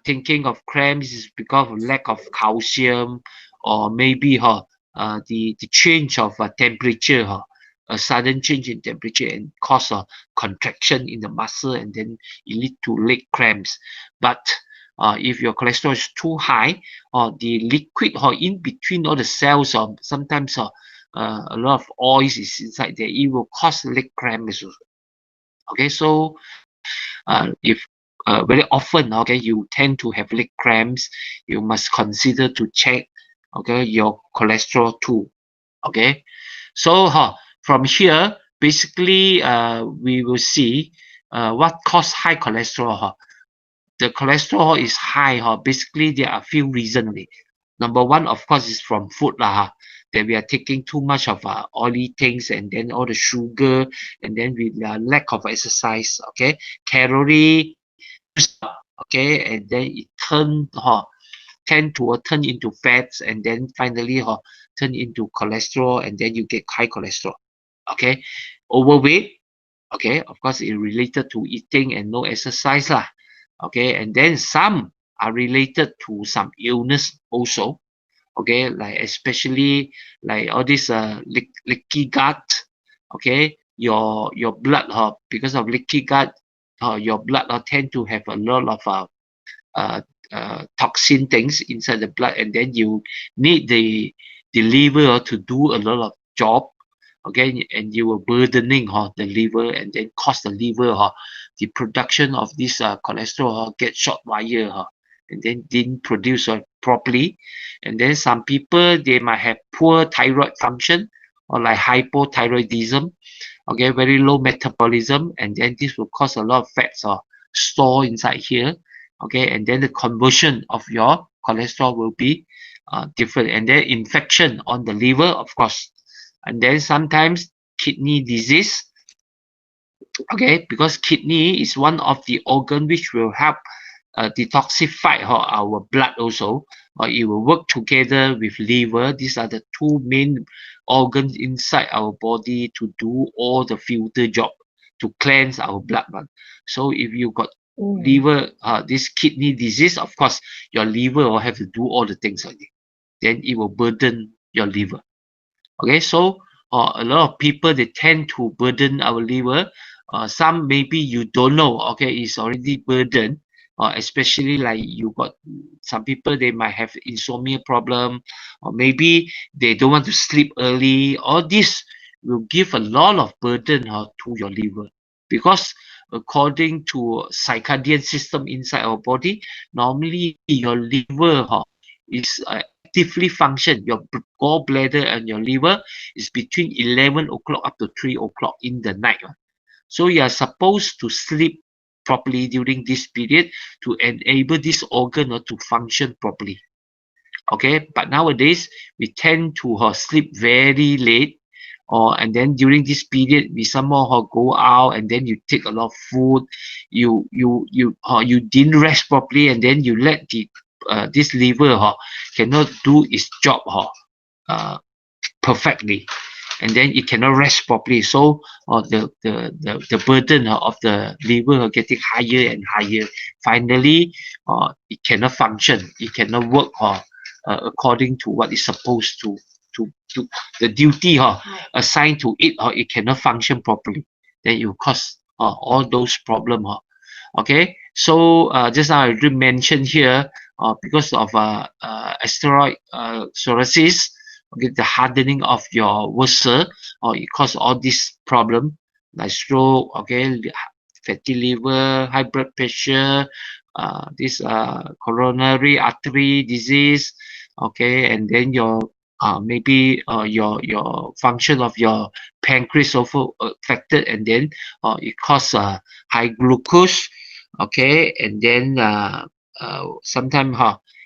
thinking of cramps is because of lack of calcium, or maybe the change of temperature, a sudden change in temperature and cause a contraction in the muscle, and then it lead to leg cramps. But if your cholesterol is too high, or the liquid in between all the cells, sometimes a lot of oils is inside there, it will cause leg cramps also. Okay, so if very often, okay, you tend to have leg cramps, you must consider to check, okay, your cholesterol too. Okay, so from here basically we will see what cause high cholesterol. The cholesterol is high, basically there are a few reasons. Number one, of course, is from food that we are taking too much of oily things, and then all the sugar, and then with lack of exercise. Okay, calorie, okay, and then it tend to turn into fats, and then finally turn into cholesterol, and then you get high cholesterol. Okay, overweight, okay, of course it related to eating and no exercise lah. Okay, and then some are related to some illness also. Okay, like especially like all this leaky gut, okay, your blood because of leaky gut, your blood tend to have a lot of uh, toxin things inside the blood, and then you need the liver to do a lot of job, okay, and you were burdening the liver, and then cause the liver the production of this cholesterol get short wire and then didn't produce properly. And then some people, they might have poor thyroid function or like hypothyroidism, okay, very low metabolism, and then this will cause a lot of fats store inside here, okay, and then the conversion of your cholesterol will be different, and then infection on the liver, of course, and then sometimes kidney disease, okay, because kidney is one of the organ which will help detoxify our blood also, or it will work together with liver. These are the two main organs inside our body to do all the filter job, to cleanse our blood. So if you got liver, this kidney disease, of course your liver will have to do all the things already, then it will burden your liver. Okay, so a lot of people, they tend to burden our liver. Some maybe you don't know, okay, it's already burdened, especially like you got some people, they might have insomnia problem, or maybe they don't want to sleep early. All this will give a lot of burden to your liver, because according to circadian system inside our body, normally your liver is actively function. Your gallbladder and your liver is between 11 o'clock up to 3 o'clock in the night. So you are supposed to sleep properly during this period to enable this organ to function properly. Okay, but nowadays we tend to sleep very late, and then during this period we somehow go out, and then you take a lot of food, you didn't rest properly, and then you let this liver cannot do its job uh, perfectly, and then it cannot rest properly. So the burden of the liver getting higher and higher. Finally, it cannot function, it cannot work according to what it's supposed to the duty assigned to it, it cannot function properly. Then it will cause all those problem. Okay, so just now I did mention here, because of asteroid psoriasis, okay, the hardening of your vessel, or it cause all this problem like stroke, okay, fatty liver, high blood pressure, this coronary artery disease, okay, and then your maybe your function of your pancreas also affected, and then it cause high glucose, okay, and then sometimes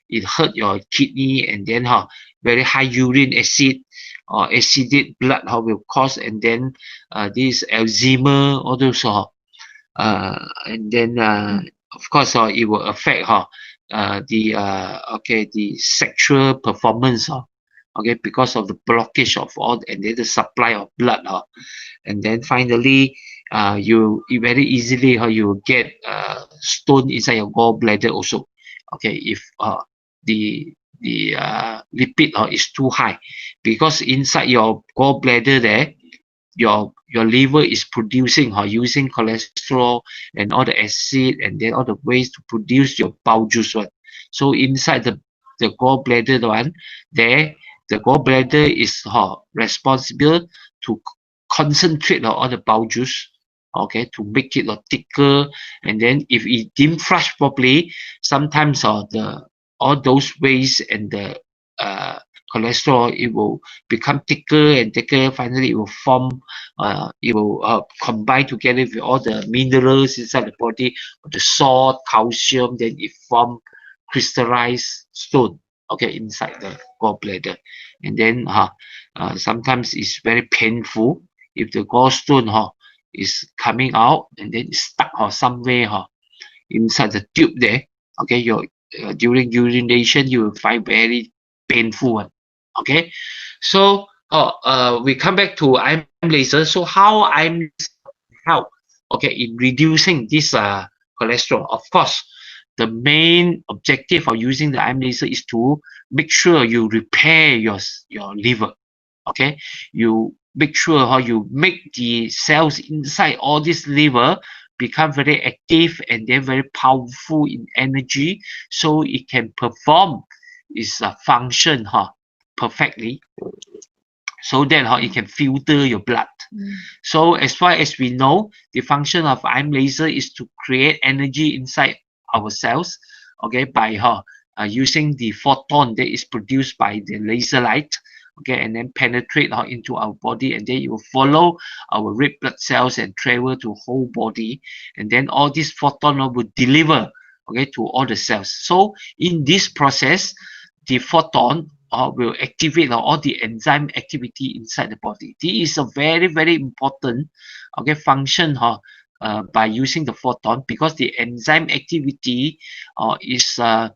it hurt your kidney, and then very high urine acid or acidic blood will cause, and then this Alzheimer, all those and then of course it will affect the sexual performance okay, because of the blockage of all, and then the supply of blood and then finally you very easily you will get stone inside your gallbladder also, okay, if the lipid is too high, because inside your gallbladder there, your liver is producing using cholesterol and all the acid, and then all the ways to produce your bowel juice one. So inside the gallbladder one there, the gallbladder is responsible to concentrate all the bowel juice, okay, to make it thicker. And then if it didn't flush properly, sometimes the all those waste and the cholesterol, it will become thicker and thicker. Finally it will form, it will combine together with all the minerals inside the body, the salt, calcium, then it form crystallized stone, okay, inside the gallbladder. And then sometimes it's very painful if the gallstone is coming out, and then it's stuck somewhere inside the tube there, okay, your during urination you will find very painful one. Okay, so we come back to IM laser. So how IM laser help, okay, in reducing this cholesterol? Of course, the main objective of using the IM laser is to make sure you repair your liver. Okay, you make sure how you make the cells inside all this liver become very active and then very powerful in energy, so it can perform its function perfectly, so that it can filter your blood. So as far as we know, the function of IM laser is to create energy inside our cells, okay, by using the photon that is produced by the laser light, okay, and then penetrate into our body, and then it will follow our red blood cells and travel to whole body, and then all these photon will deliver, okay, to all the cells. So in this process, the photon will activate all the enzyme activity inside the body. This is a very important, okay, function by using the photon, because the enzyme activity is the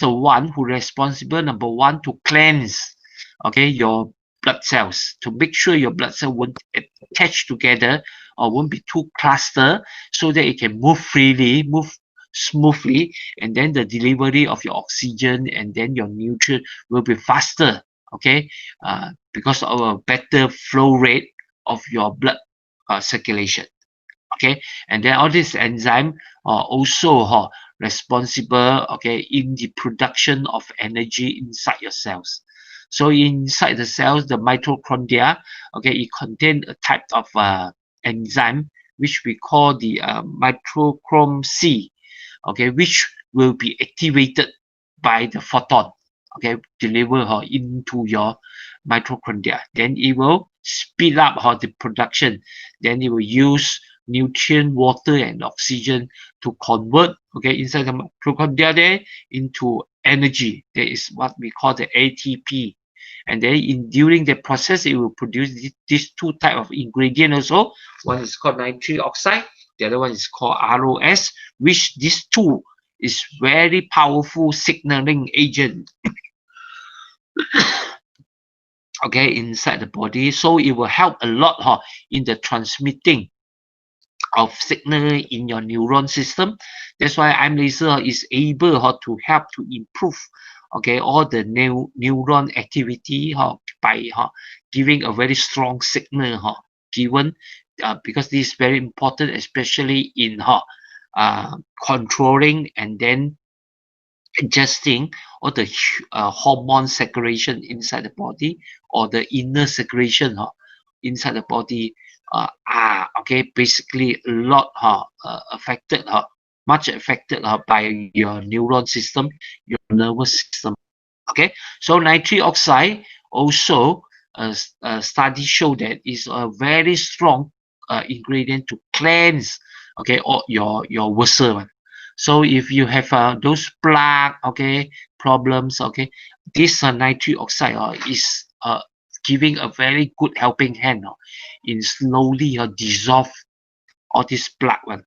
one who responsible, number one, to cleanse, okay, your blood cells, to make sure your blood cell won't attach together or won't be too clustered, so that it can move freely, move smoothly, and then the delivery of your oxygen and then your nutrient will be faster, okay, because of a better flow rate of your blood circulation, okay. And then all these enzyme are also responsible, okay, in the production of energy inside your cells. So inside the cells, the mitochondria, okay, it contain a type of enzyme which we call the mitochondrial C, okay, which will be activated by the photon, okay, deliver into your mitochondria. Then it will speed up the production. Then it will use nutrient, water, and oxygen to convert, okay, inside the mitochondria there into energy. That is what we call the ATP. And then during the process, it will produce these two type of ingredient also. One is called nitric oxide, the other one is called ROS, which these two is very powerful signaling agent okay, inside the body. So it will help a lot in the transmitting of signal in your neuron system. That's why IM laser is able to help to improve, okay, all the neuron activity by giving a very strong signal given, because this is very important, especially in controlling and then adjusting all the hormone secretion inside the body, or the inner secretion inside the body are, okay, basically a lot affected, much affected by your neuron system, your nervous system, okay. So nitric oxide also, studies show that is a very strong ingredient to cleanse, okay, all your vessel. So if you have those plaque, okay, problems, okay, this nitric oxide is giving a very good helping hand in slowly dissolve all this plaque one.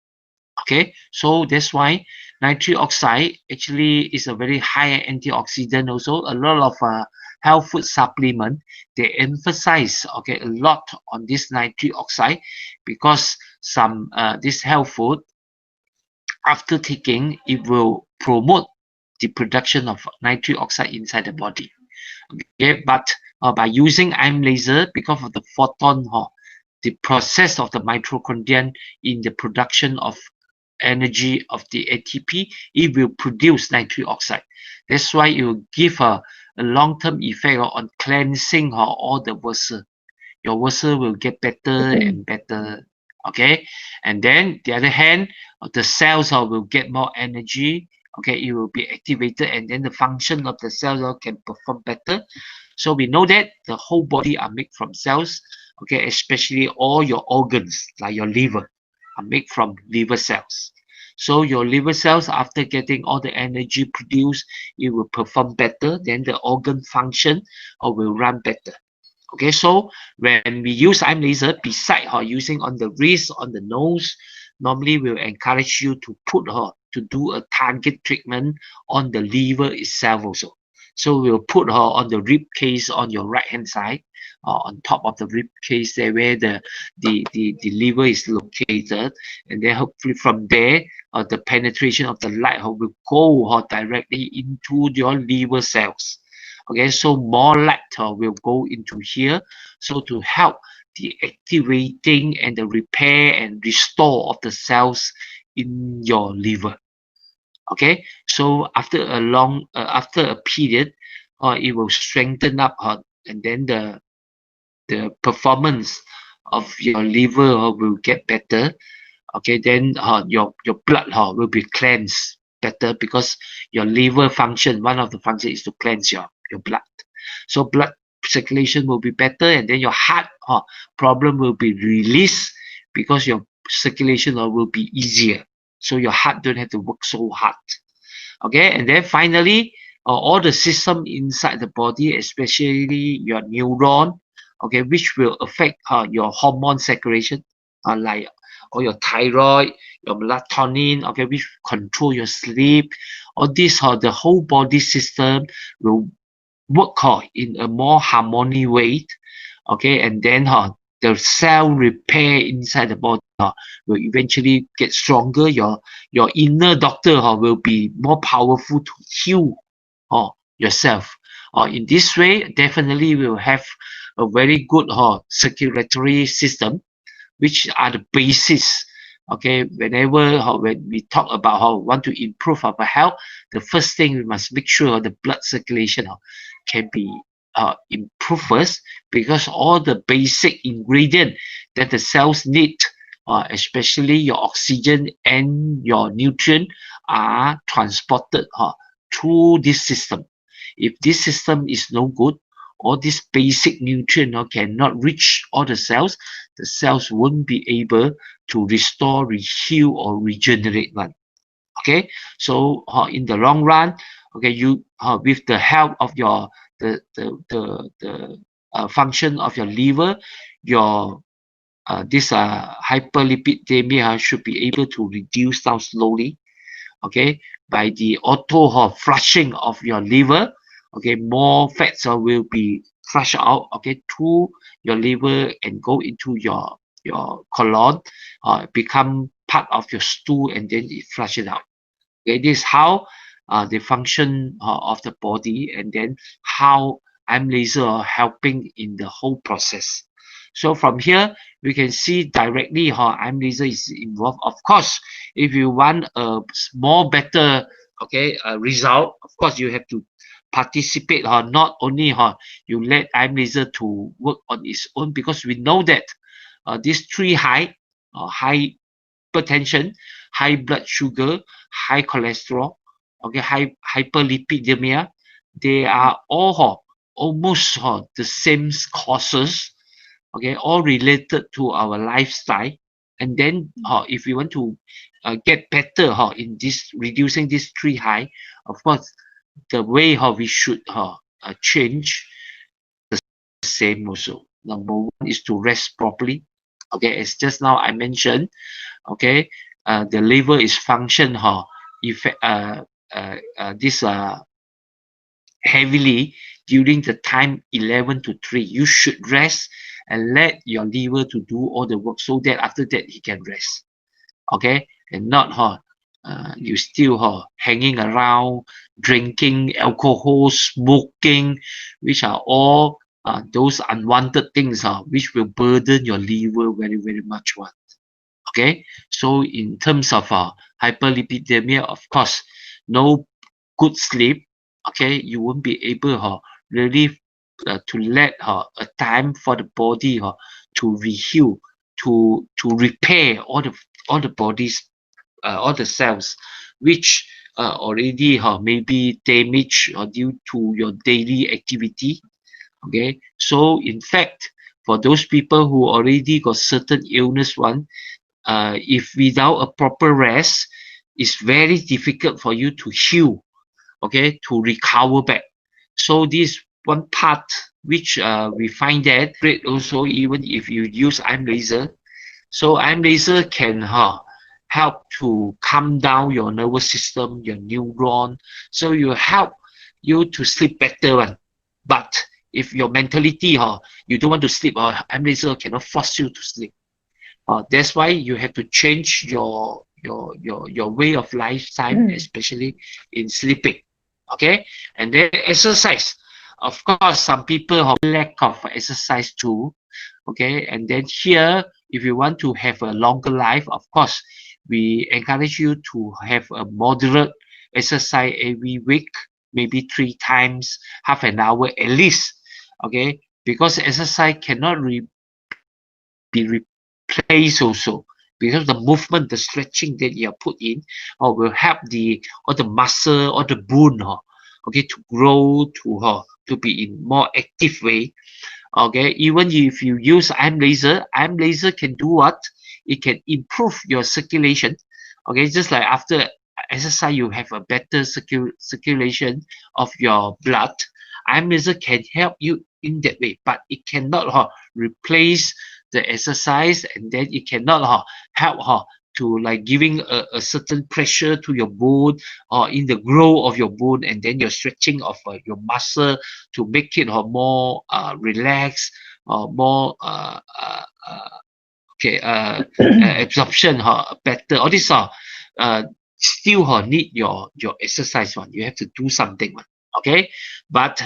Okay, so that's why nitric oxide actually is a very high antioxidant also. A lot of health food supplement, they emphasize, okay, a lot on this nitric oxide, because some this health food, after taking, it will promote the production of nitric oxide inside the body. Okay, but by using IM laser, because of the photon, the process of the mitochondria in the production of energy of the ATP, it will produce nitric oxide. That's why it will give a long-term effect on cleansing all the vessel. Your vessel will get better and better. Okay, and then the other hand, the cells will get more energy. Okay, it will be activated, and then the function of the cells can perform better. So we know that the whole body are made from cells. Okay, especially all your organs like your liver are made from liver cells. So your liver cells, after getting all the energy produced, it will perform better. Then the organ function will run better. Okay, so when we use IM laser, beside using on the wrist, on the nose, normally we'll encourage you to put to do a target treatment on the liver itself also. So we'll put on the rib case on your right hand side, on top of the rib case there where the liver is located, and then hopefully from there the penetration of the light will go directly into your liver cells. Okay, so more light will go into here, so to help the activating and the repair and restore of the cells in your liver. Okay, so after a long after a period, it will strengthen up, and then the performance of your liver will get better. Okay, then your blood will be cleansed better, because your liver function, one of the function is to cleanse your blood. So blood circulation will be better, and then your heart problem will be released, because your circulation will be easier, so your heart don't have to work so hard. Okay, and then finally, all the system inside the body, especially your neuron, okay, which will affect your hormone secretion, like or your thyroid, your melatonin, okay, which control your sleep. All this, the whole body system will work in a more harmony way. Okay, and then the cell repair inside the body will eventually get stronger. Your inner doctor will be more powerful to heal yourself. In this way, definitely we will have a very good circulatory system, which are the basis. Okay, whenever when we talk about how we want to improve our health, the first thing we must make sure the blood circulation can be improved first, because all the basic ingredient that the cells need, especially your oxygen and your nutrient, are transported through this system. If this system is no good, all these basic nutrient cannot reach all the cells won't be able to restore, heal, or regenerate one. Okay, so in the long run, okay, you with the help of your the function of your liver, your this hyperlipidemia should be able to reduce down slowly. Okay, by the auto flushing of your liver. Okay, more fats will be flushed out, okay, through your liver and go into your colon, become part of your stool, and then it flush it out. Okay, this is how the function of the body, and then how I'm laser helping in the whole process. So from here, we can see directly how I'm laser is involved. Of course, if you want a more better, okay, result, of course you have to participate. Not only you let I'm laser to work on its own, because we know that these three high hypertension, high blood sugar, high cholesterol, okay, hyperlipidemia, they are all almost the same causes, okay, all related to our lifestyle. And then if we want to get better in this reducing these three high, of course, the way how we should change the same also. Number one is to rest properly. Okay, as just now I mentioned, okay, the liver is function effect this heavily during the time 11 to 3. You should rest and let your liver to do all the work, so that after that he can rest. Okay, and not you still hanging around, drinking alcohol, smoking, which are all those unwanted things which will burden your liver very much one. Okay, so in terms of hyperlipidemia, of course, no good sleep, okay, you won't be able really to let a time for the body to reheal, to repair all the body's all the cells which already maybe damaged due to your daily activity. Okay, so in fact, for those people who already got certain illness one, if without a proper rest, it's very difficult for you to heal, okay, to recover back. So this one part which we find that great also, even if you use IM laser. So IM laser can help to calm down your nervous system, your neuron, so you help you to sleep better one. But if your mentality you don't want to sleep, IM laser cannot force you to sleep. That's why you have to change your way of lifestyle, especially in sleeping. Okay, and then exercise. Of course, some people have lack of exercise too. Okay, and then here, if you want to have a longer life, of course, we encourage you to have a moderate exercise every week, maybe 3 times, half an hour at least. Okay, because exercise cannot be replaced also, because the movement, the stretching that you are put in, or will help the or the muscle or the bone, okay, to grow, to be in more active way. Okay, even if you use iron laser can do what? It can improve your circulation. Okay, just like after exercise you have a better circulation of your blood. Iron laser can help you in that way, but it cannot replace the exercise, and then it cannot help to like giving a certain pressure to your bone or in the growth of your bone, and then your stretching of your muscle to make it relaxed, or more okay absorption better. All this still need your exercise one. You have to do something one. Okay, but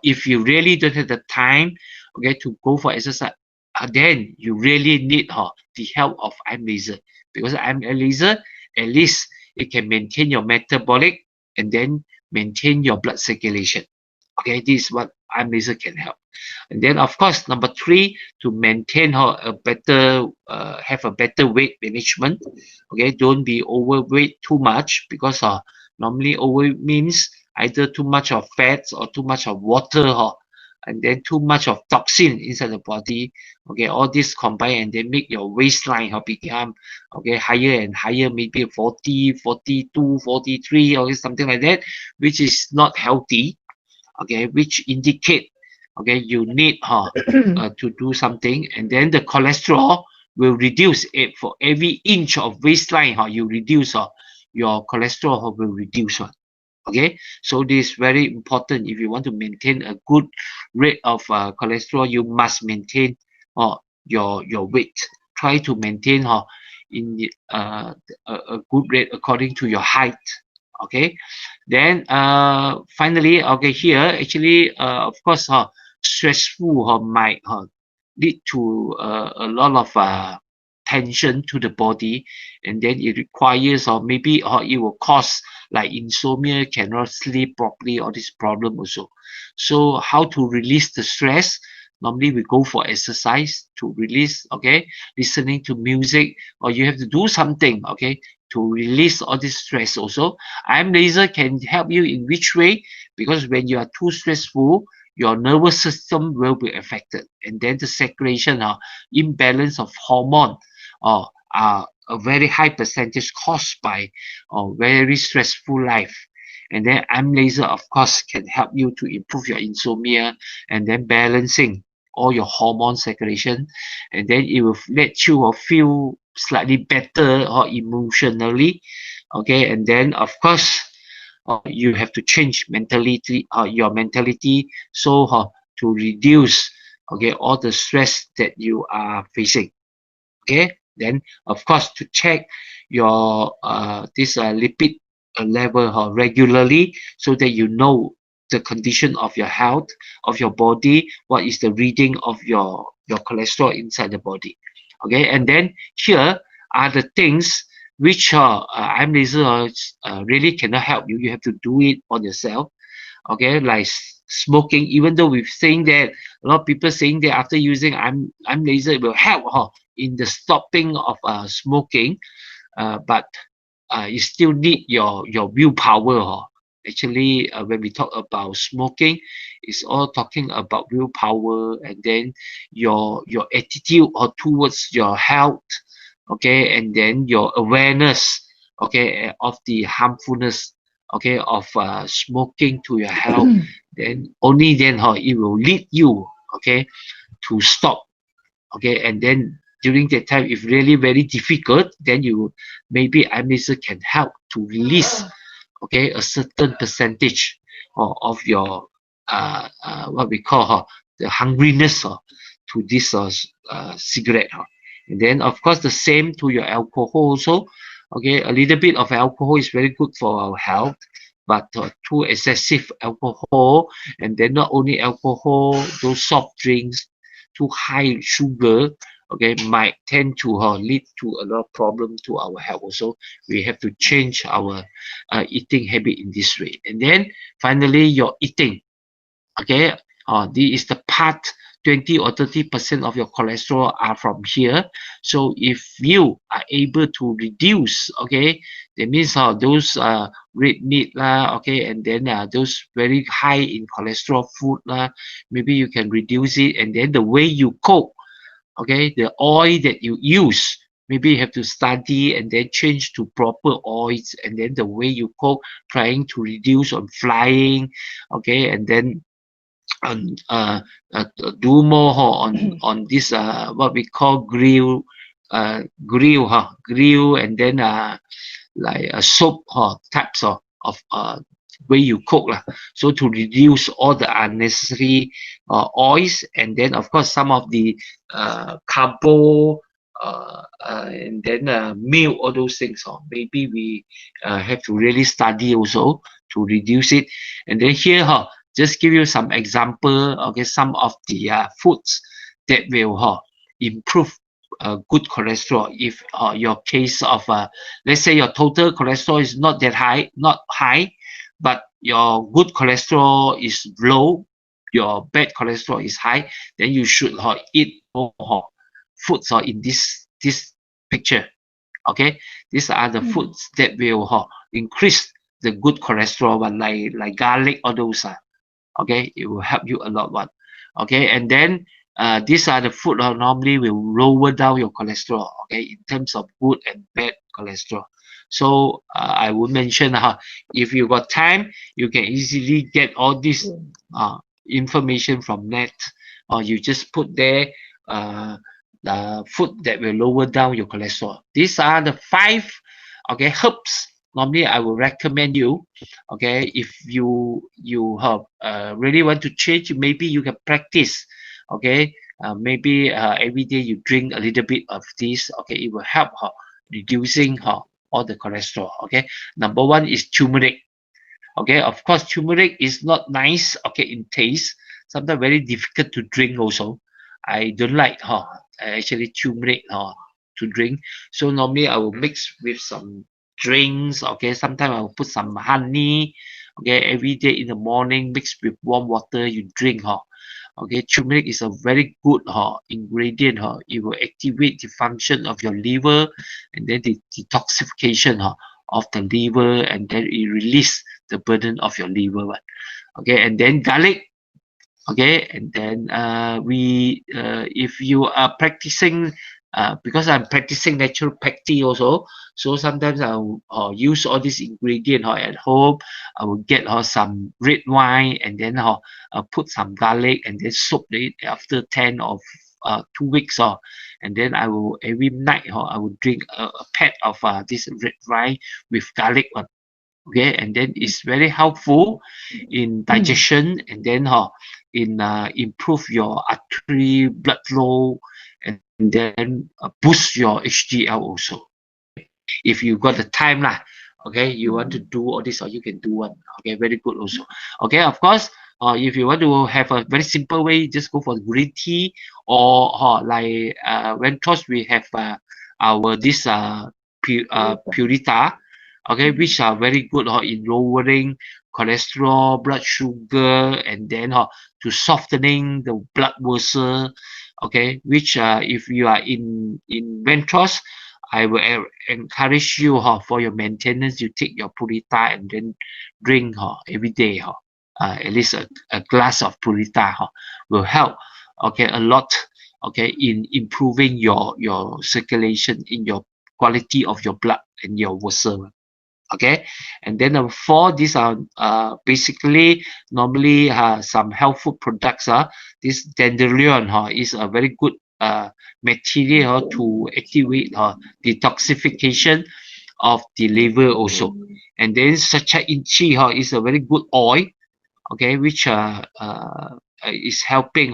if you really don't have the time, okay, to go for exercise, then you really need the help of iron laser, because iron laser at least it can maintain your metabolic and then maintain your blood circulation. Okay, this is what iron laser can help. And then of course number 3, to maintain a better have a better weight management. Okay, don't be overweight too much, because normally overweight means either too much of fats or too much of water, and then too much of toxin inside the body. Okay, all this combine and then make your waistline become okay higher and higher, maybe 40, 42, 43 or something like that, which is not healthy. Okay, which indicate okay you need to do something. And then the cholesterol will reduce it. For every inch of waistline you reduce, your cholesterol will reduce one. Okay, so this is very important. If you want to maintain a good rate of cholesterol, you must maintain your weight. Try to maintain in a good rate according to your height. Okay, then finally, okay, here actually of course stressful might lead to a lot of tension to the body, and then it requires, or maybe it will cause like insomnia, cannot sleep properly, all this problem also. So how to release the stress? Normally we go for exercise to release, okay, listening to music, or you have to do something, okay, to release all this stress also. Iron laser can help you in which way? Because when you are too stressful, your nervous system will be affected, and then the circulation imbalance of hormone are a very high percentage caused by a very stressful life. And then iron laser of course can help you to improve your insomnia, and then balancing all your hormone circulation, and then it will let you feel slightly better or emotionally. Okay, and then of course you have to change mentality, your mentality, so to reduce okay all the stress that you are facing. Okay, then of course to check your this lipid level regularly, so that you know the condition of your health, of your body, what is the reading of your cholesterol inside the body. Okay, and then here are the things which iron laser really cannot help you. You have to do it on yourself. Okay, like smoking. Even though we've saying that a lot of people saying that after using iron laser it will help in the stopping of smoking, but you still need your willpower. Actually, when we talk about smoking, it's all talking about willpower, and then your attitude towards your health. Okay, and then your awareness, okay, of the harmfulness, okay, of smoking to your health. Then only then it will lead you, okay, to stop. Okay, and then during that time if really very difficult, then you maybe iron laser can help to release okay a certain percentage of your what we call the hungriness to this cigarette. And then of course the same to your alcohol also. Okay, a little bit of alcohol is very good for our health, but too excessive alcohol, and then not only alcohol, those soft drinks, too high sugar, okay, might tend to lead to a lot of problem to our health. Also, we have to change our eating habit in this way. And then finally, your eating. Okay, this is the part 20 or 30% of your cholesterol are from here. So if you are able to reduce, okay, that means those red meat lah, okay, and then those very high in cholesterol food lah, maybe you can reduce it. And then the way you cook, okay, the oil that you use, maybe you have to study and then change to proper oils. And then the way you cook, trying to reduce on frying, okay, and then uh, uh, do more on this what we call grill, and then like a soup types of way you cook lah. So to reduce all the unnecessary oils, and then of course some of the carbo, and then milk, all those things. Maybe we have to really study also to reduce it. And then here, just give you some example. Okay, some of the foods that will improve good cholesterol. If your case of let's say your total cholesterol is not that high, not high, but your good cholesterol is low, your bad cholesterol is high, then you should eat more foods in this picture. Okay, these are the foods that will increase the good cholesterol one, like garlic, all those. Okay, it will help you a lot one. Okay, and then these are the food normally will lower down your cholesterol, okay, in terms of good and bad cholesterol. So I would mention if you got time, you can easily get all this information from net, or you just put there the food that will lower down your cholesterol. These are the 5 herbs normally I will recommend you. Okay, if you have really want to change, maybe you can practice. Okay, maybe every day you drink a little bit of this. Okay, it will help reducing all the cholesterol. Okay, number 1 is turmeric. Okay, of course turmeric is not nice, okay, in taste, sometimes very difficult to drink also. I don't like actually turmeric to drink. So normally I will mix with some drinks. Okay, sometimes I will put some honey. Okay, every day in the morning mix with warm water you drink. Okay, turmeric is a very good ingredient. It will activate the function of your liver, and then the detoxification of the liver, and then it release the burden of your liver. Okay, and then garlic. Okay, and then if you are practicing, because I'm practicing naturopathy also, so sometimes I'll use all these ingredients at home. I will get some red wine, and then put some garlic, and then soak it after 10 or 2 weeks, and then I will every night I will drink a pat of this red wine with garlic. Okay, and then it's very helpful in digestion, and then in improve your artery blood flow, and then boost your HDL also. If you got the time lah, okay, you want to do all this, or you can do one. Okay, very good also. Okay, of course, if you want to have a very simple way, just go for green tea, or like Ventos, we have our this Purita, okay, which are very good in lowering cholesterol, blood sugar, and then to softening the blood vessel. Okay, which if you are in Ventos, I will encourage you for your maintenance, you take your purita and then drink every day. At least a glass of purita will help, okay, a lot, okay, in improving your circulation, in your quality of your blood and your vessel. Okay, and then number 4, these are basically normally some health food products. This dandelion is a very good material to activate detoxification of the liver also. And then sacha inchi is a very good oil, okay, which is helping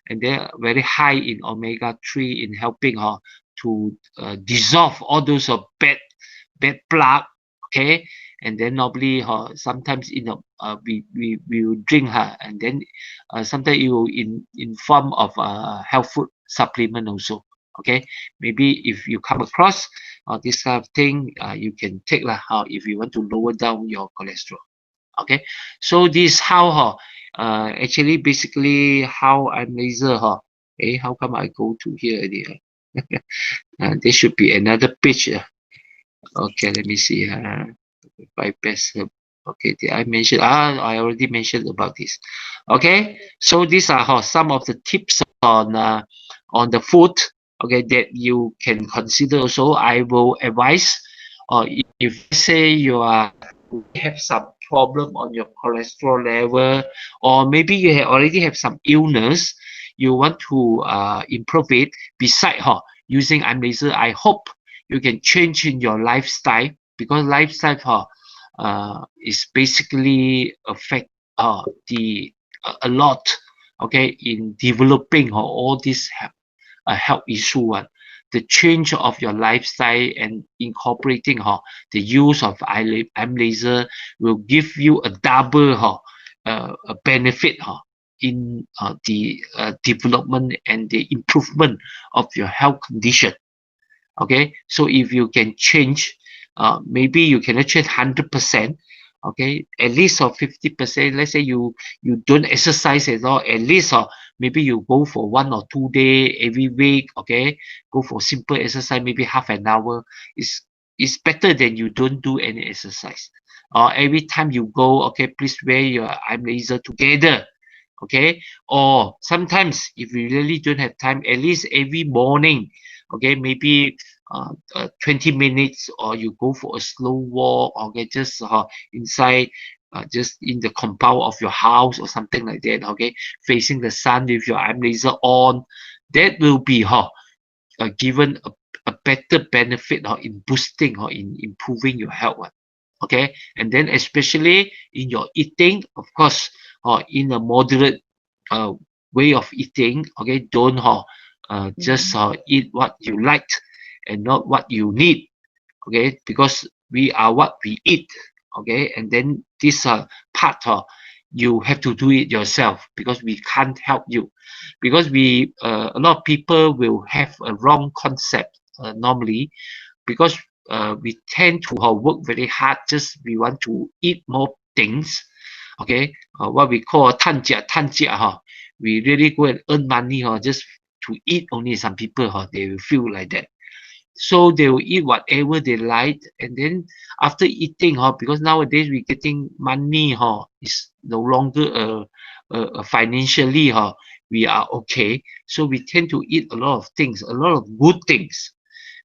and they're very high in omega-3 in helping to dissolve all those bad plaque. Okay, and then normally sometimes we will drink and then sometimes it will in form of health food supplement also. Okay, maybe if you come across this kind of thing, you can take if you want to lower down your cholesterol. Okay, so this how actually basically how I'm laser how come I go to here already? There should be another page. Okay, let me see. Bypass. Okay, did I mention? I already mentioned about this. Okay, so these are some of the tips on the food. Okay, that you can consider. Also, I will advise. If say you have some problem on your cholesterol level, or maybe you already have some illness, you want to improve it. Beside using eye laser, I hope you can change in your lifestyle, because lifestyle is basically affect the a lot, okay, in developing all these health issue one. The change of your lifestyle and incorporating the use of eye laser will give you a double a benefit in the development and the improvement of your health condition. Okay, so if you can change, maybe you cannot change 100%. Okay, at least 50%. Let's say you don't exercise at all, at least maybe you go for 1 or 2 day every week. Okay, go for simple exercise, maybe half an hour. Is better than you don't do any exercise. Every time you go, okay, please wear your eye laser together. Okay, or sometimes if you really don't have time, at least every morning, okay, maybe 20 minutes, or you go for a slow walk, or get just inside, just in the compound of your house or something like that. Okay, facing the sun with your eye laser on, that will be given a better benefit in boosting or in improving your health. Okay, and then especially in your eating, of course, in a moderate uh, way of eating. Okay, don't just eat what you like and not what you need. Okay, because we are what we eat. Okay, and then this part you have to do it yourself, because we can't help you, because we a lot of people will have a wrong concept normally, because we tend to work very hard, just we want to eat more things. Okay, what we call 探家we really go and earn money just to eat only. Some people they will feel like that, so they will eat whatever they like, and then after eating because nowadays we getting money is no longer financially we are okay, so we tend to eat a lot of things, a lot of good things,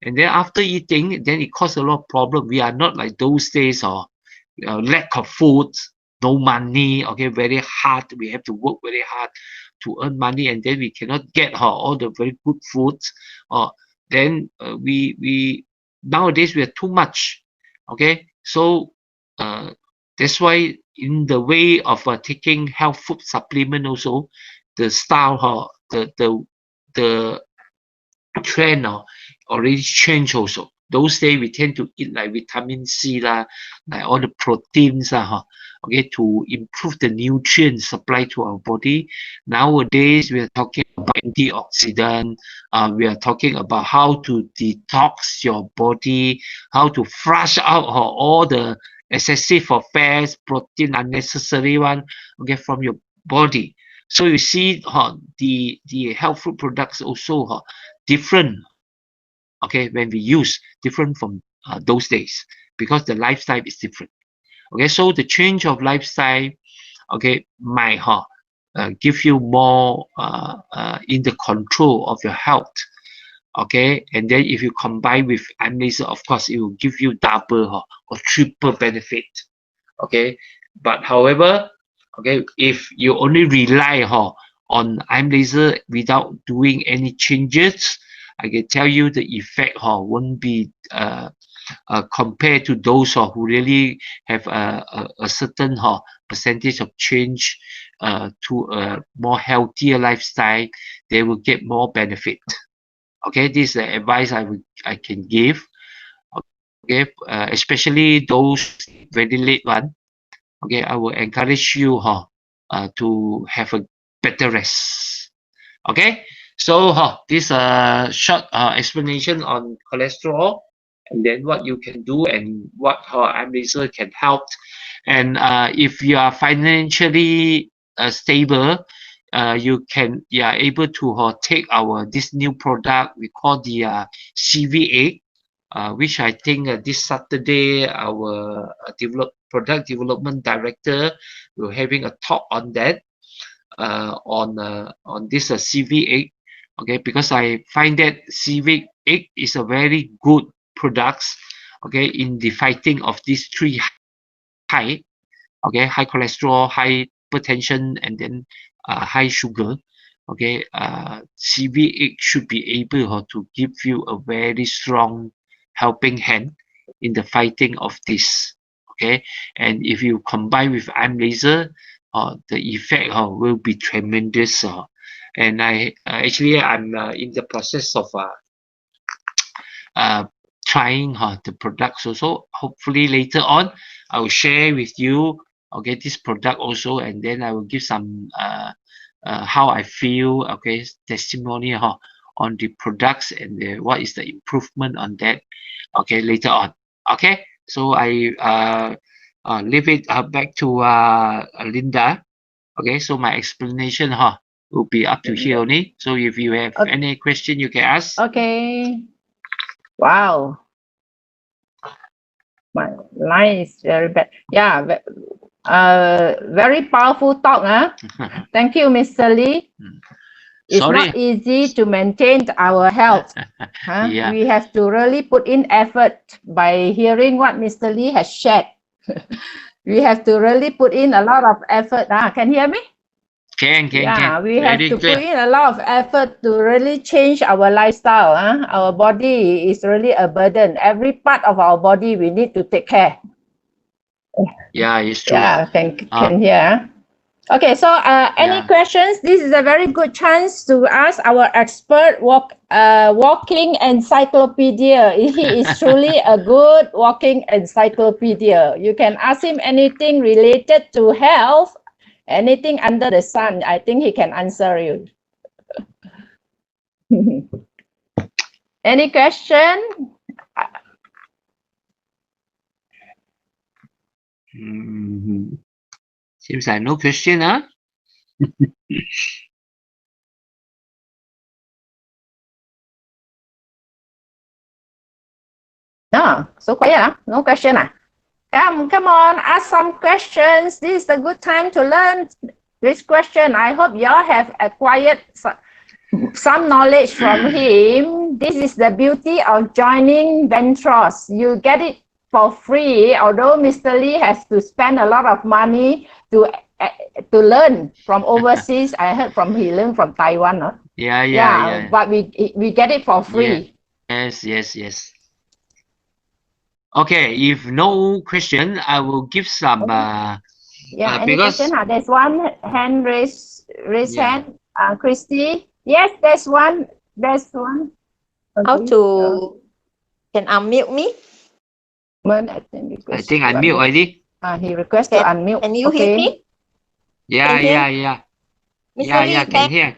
and then after eating, then it causes a lot of problem. We are not like those days lack of food, no money. Okay, very hard, we have to work very hard to earn money, and then we cannot get all the very good foods. Then we nowadays we are too much. Okay, so that's why in the way of taking health food supplement also, the style the trend already changed also. Those days we tend to eat like vitamin C lah, like all the proteins okay, to improve the nutrients supply to our body. Nowadays we are talking about antioxidant. We are talking about how to detox your body, how to flush out all the excessive of fats, protein, unnecessary one, okay, from your body. So you see the health food products also different, okay, when we use different from those days, because the lifestyle is different. Okay, so the change of lifestyle, okay, might give you more in the control of your health. Okay, and then if you combine with amnesia, of course it will give you double or triple benefit. Okay, but however, okay, if you only rely on eye laser without doing any changes, I can tell you the effect won't be compared to those who really have a certain percentage of change to a more healthier lifestyle. They will get more benefit. Okay, this is the advice I can give. Okay, especially those very late one. Okay, I will encourage you to have a better rest. Okay, so this short explanation on cholesterol, and then what you can do and what laser can help. And if you are financially stable, you are able to take our this new product we call the CV8, which I think this Saturday our product development director will having a talk on that, on this CV8. Okay, because I find that CV8 is a very good product. Okay, in the fighting of these three high. Okay, high cholesterol, high hypertension, and then high sugar. Okay, CV8 should be able to give you a very strong helping hand in the fighting of this. Okay, and if you combine with laser, the effect will be tremendous. And I'm in the process of uh, trying the products also. Hopefully later on I will share with you this product also, and then I will give some how I feel, testimony on the products, and what is the improvement on that later on. Okay, so I leave it back to Linda. Okay, so my explanation will be up to here only. So if you have any question you can ask. Okay. Wow. My line is very bad. Yeah, very powerful talk. Thank you, Mr. Lee. It's Sorry. not easy to maintain our health. Yeah. We have to really put in effort by hearing what Mr. Lee has shared. We have to really put in a lot of effort. Can you hear me? Can. We have Very to clear. put in a lot of effort to really change our lifestyle. Our body is really a burden. Every part of our body we need to take care. Yeah, it's true. Yeah, can hear. Okay, so any questions? This is a very good chance to ask our expert walking encyclopedia. He is truly a good walking encyclopedia. You can ask him anything related to health, anything under the sun. I think he can answer you. Any question? Seems like no question, huh? No, so quiet. No question. Come on, ask some questions. This is a good time to learn this question. I hope y'all have acquired some knowledge from him. This is the beauty of joining Ventros. You get it for free, although Mr. Lee has to spend a lot of money to learn from overseas. I heard he learned from Taiwan. Huh? Yeah. But we get it for free. Yes. Okay, if no question, I will give some. Any question? There's one hand raised hand. Christy. Yes, there's one. Okay. How to can unmute me? I think unmute already. He requests to unmute. Can you hear me? Yeah. Mr. Lee, Can hear.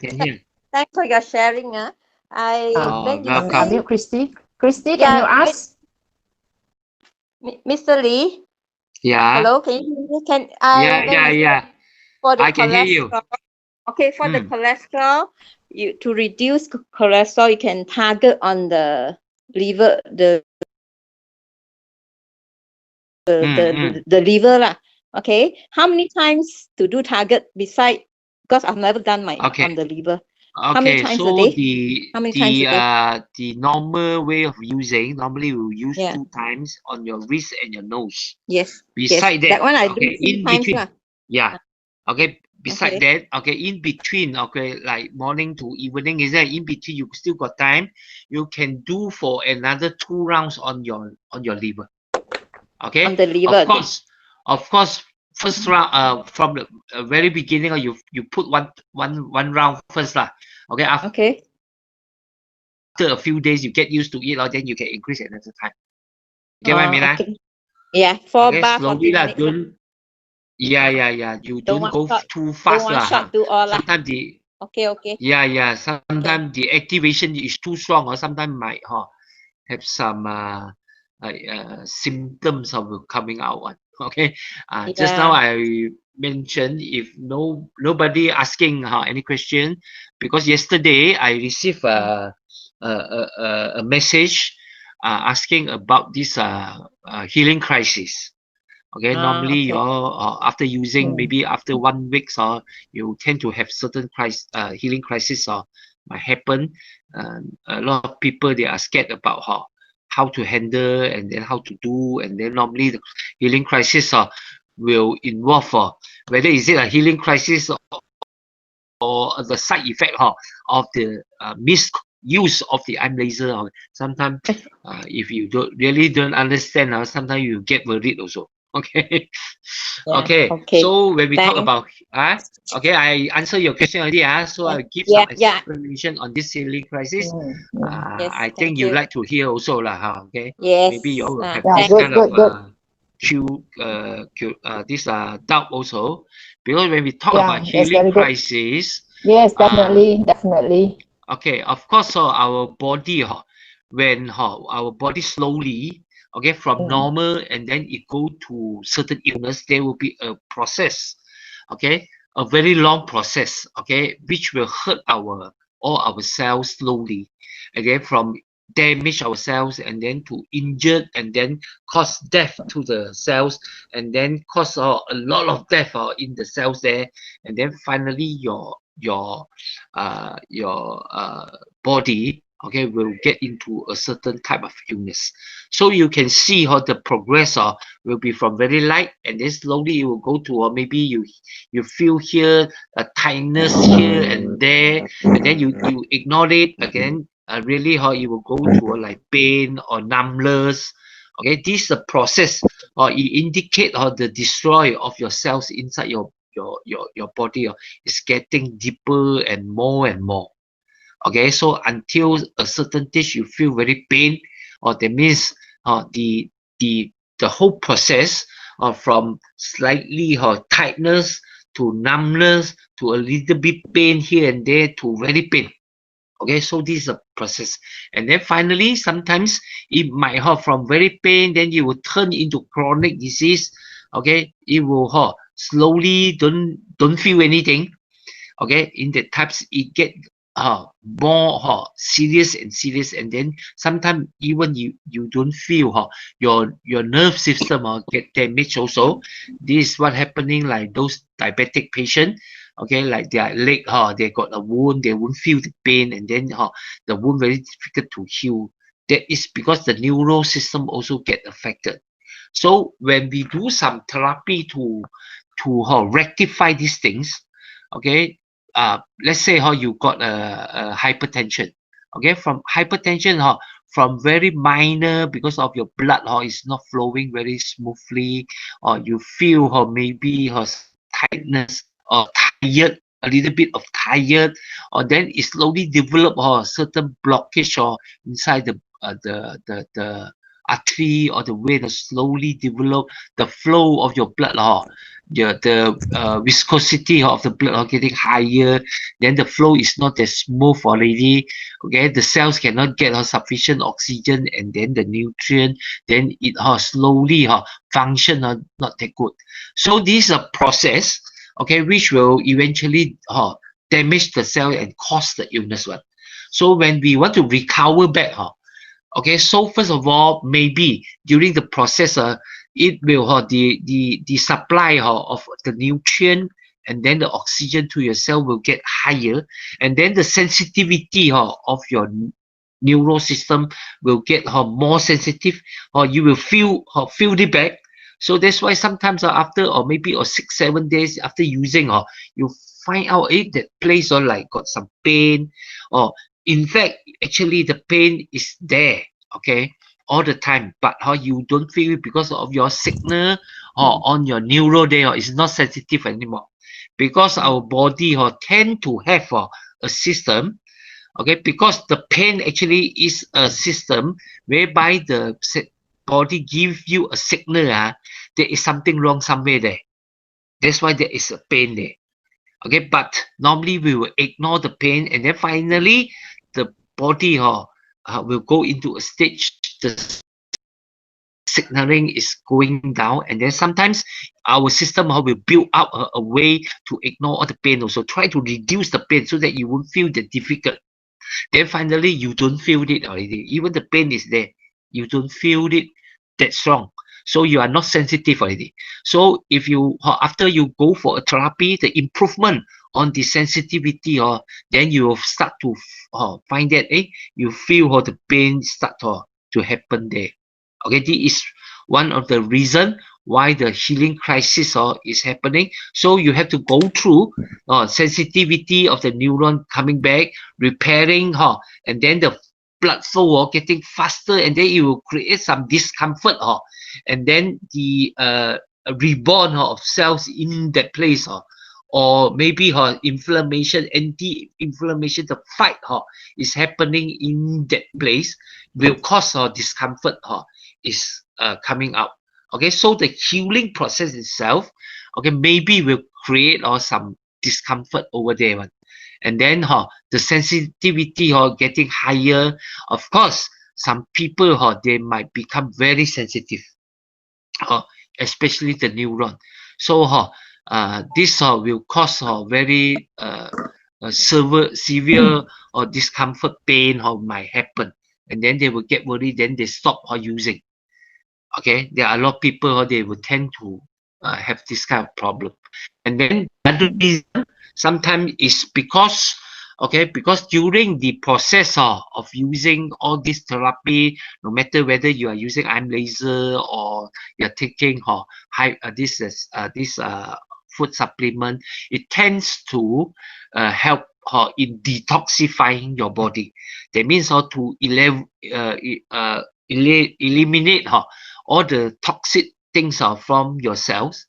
Thanks for your sharing. Welcome. Unmute Christy. Christy, can you ask? Mr. Lee? Yeah. Hello, can you hear me? Yeah. For the I can hear you. Okay, for the cholesterol, to reduce cholesterol, you can target on the liver, the liver lah. Okay, how many times to do target beside? Because I've never done on the liver. Okay, how many times so a day? How many times a day? The normal way of using, normally we'll use 2 Yeah. times on your wrist and your nose. Yes. Beside that one I do okay, 3 in times between. lah. Yeah. Okay. Beside Okay. that, in between, like morning to evening, is there in between you still got time? You can do for another 2 rounds on your liver. Okay. On the liver. Of course, first round from the very beginning, you put one round first lah. Okay. Okay. After a few days, you get used to it, then you can increase another time. Get what I mean? Okay. Yeah, 4 Okay, bar, slowly 40 lah. minutes. Don't, yeah. You Don't don't want go short. too Don't fast want lah. short, do all lah. Sometimes the Okay. yeah. Sometimes the activation is too strong, or sometimes might have some symptoms of coming out one. Okay. Just now Yeah. I mentioned if nobody asking any question, because yesterday I received a message asking about this healing crisis. Okay, normally Okay. after using, Mm. maybe after 1 week, you tend to have certain healing crisis might happen. A lot of people, they are scared about how to handle and then how to do, and then normally the healing crisis will involve whether is it a healing crisis or the side effect of the misuse of the eye laser. Sometimes if you don't understand, sometimes you get worried also. Okay. Yeah. Okay. Okay. So when we talk Thanks. about okay, I answer your question already. So Yeah. I'll give some Yeah. explanation on this healing crisis. Yes, I thank think you you. like to hear also lah. Okay. Yes. Maybe you all will have Yeah, this good, kind of good. this doubt also, because when we talk Yeah, about that's healing very good. crisis, Yes, definitely. okay, of course, our body, when our body slowly, okay, from normal and then it go to certain illness, there will be a process, okay, a very long process, okay, which will hurt all our cells slowly, okay, from damage our cells and then to injured and then cause death to the cells and then cause a lot of death in the cells there, and then finally your body, okay, will get into a certain type of illness. So you can see how the progress will be from very light and then slowly it will go to maybe you feel here a tightness here and there, and then you ignore it again, really how it will go to like pain or numbness. Okay, this is a process or it indicate the destroy of your cells inside your body is getting deeper and more. Okay, so until a certain stage you feel very pain, or that means the the whole process from slightly tightness to numbness to a little bit pain here and there to very pain. Okay, so this is a process, and then finally sometimes it might have from very pain, then you will turn into chronic disease. Okay, it will slowly don't feel anything. Okay, in the types it get more serious and then sometimes even you don't feel your nerve system get damaged also. This is what happening like those diabetic patient. Okay, like their leg they got a wound, they won't feel the pain, and then the wound very difficult to heal. That is because the neural system also get affected. So when we do some therapy to rectify these things, okay, let's say how you got a hypertension. Okay, from hypertension from very minor because of your blood is not flowing very smoothly, or you feel maybe tightness or tired, a little bit of tired, or then it slowly develop certain blockage or inside the artery or the vein slowly develop the flow of your blood the viscosity of the blood getting higher, then the flow is not as smooth already. Okay, the cells cannot get sufficient oxygen and then the nutrient, then it slowly function not that good. So this is a process, okay, which will eventually damage the cell and cause the illness one. So when we want to recover back, okay, so first of all, maybe during the process, it will the supply of the nutrient and then the oxygen to your cell will get higher, and then the sensitivity of your neural system will get more sensitive, or you will feel it back. So that's why sometimes after or maybe 6-7 days after using, you find out that place like got some pain, or in fact actually the pain is there, okay, all the time, but how you don't feel it because of your signal or on your neural there is not sensitive anymore, because our body tend to have a system. Okay, because the pain actually is a system whereby body give you a signal, there is something wrong somewhere there. That's why there is a pain there. Okay, but normally we will ignore the pain, and then finally the body will go into a stage, the signaling is going down, and then sometimes our system will build up a way to ignore all the pain, also try to reduce the pain so that you won't feel that difficult. Then finally you don't feel it already, even the pain is there, you don't feel it that strong, so you are not sensitive already. So if you after you go for a therapy, the improvement on the sensitivity, then you will start to find that you feel the pain start to happen there. Okay, this is one of the reason why the healing crisis is happening. So you have to go through sensitivity of the neuron coming back, repairing, and then the blood flow getting faster, and then it will create some discomfort, and then the reborn of cells in that place, or maybe inflammation, anti-inflammation, the fight is happening in that place, will cause discomfort is coming out. Okay, so the healing process itself, okay, maybe will create some discomfort over there, and then the sensitivity getting higher. Of course, some people they might become very sensitive, especially the neuron. So this will cause very severe or discomfort pain might happen, and then they will get worried, then they stop using. Okay, there are a lot of people they will tend to have this kind of problem. And then another reason sometimes is because, okay, because during the process of using all this therapy, no matter whether you are using iron laser or you're taking this food supplement, it tends to help in detoxifying your body. That means to eliminate all the toxic things from your cells,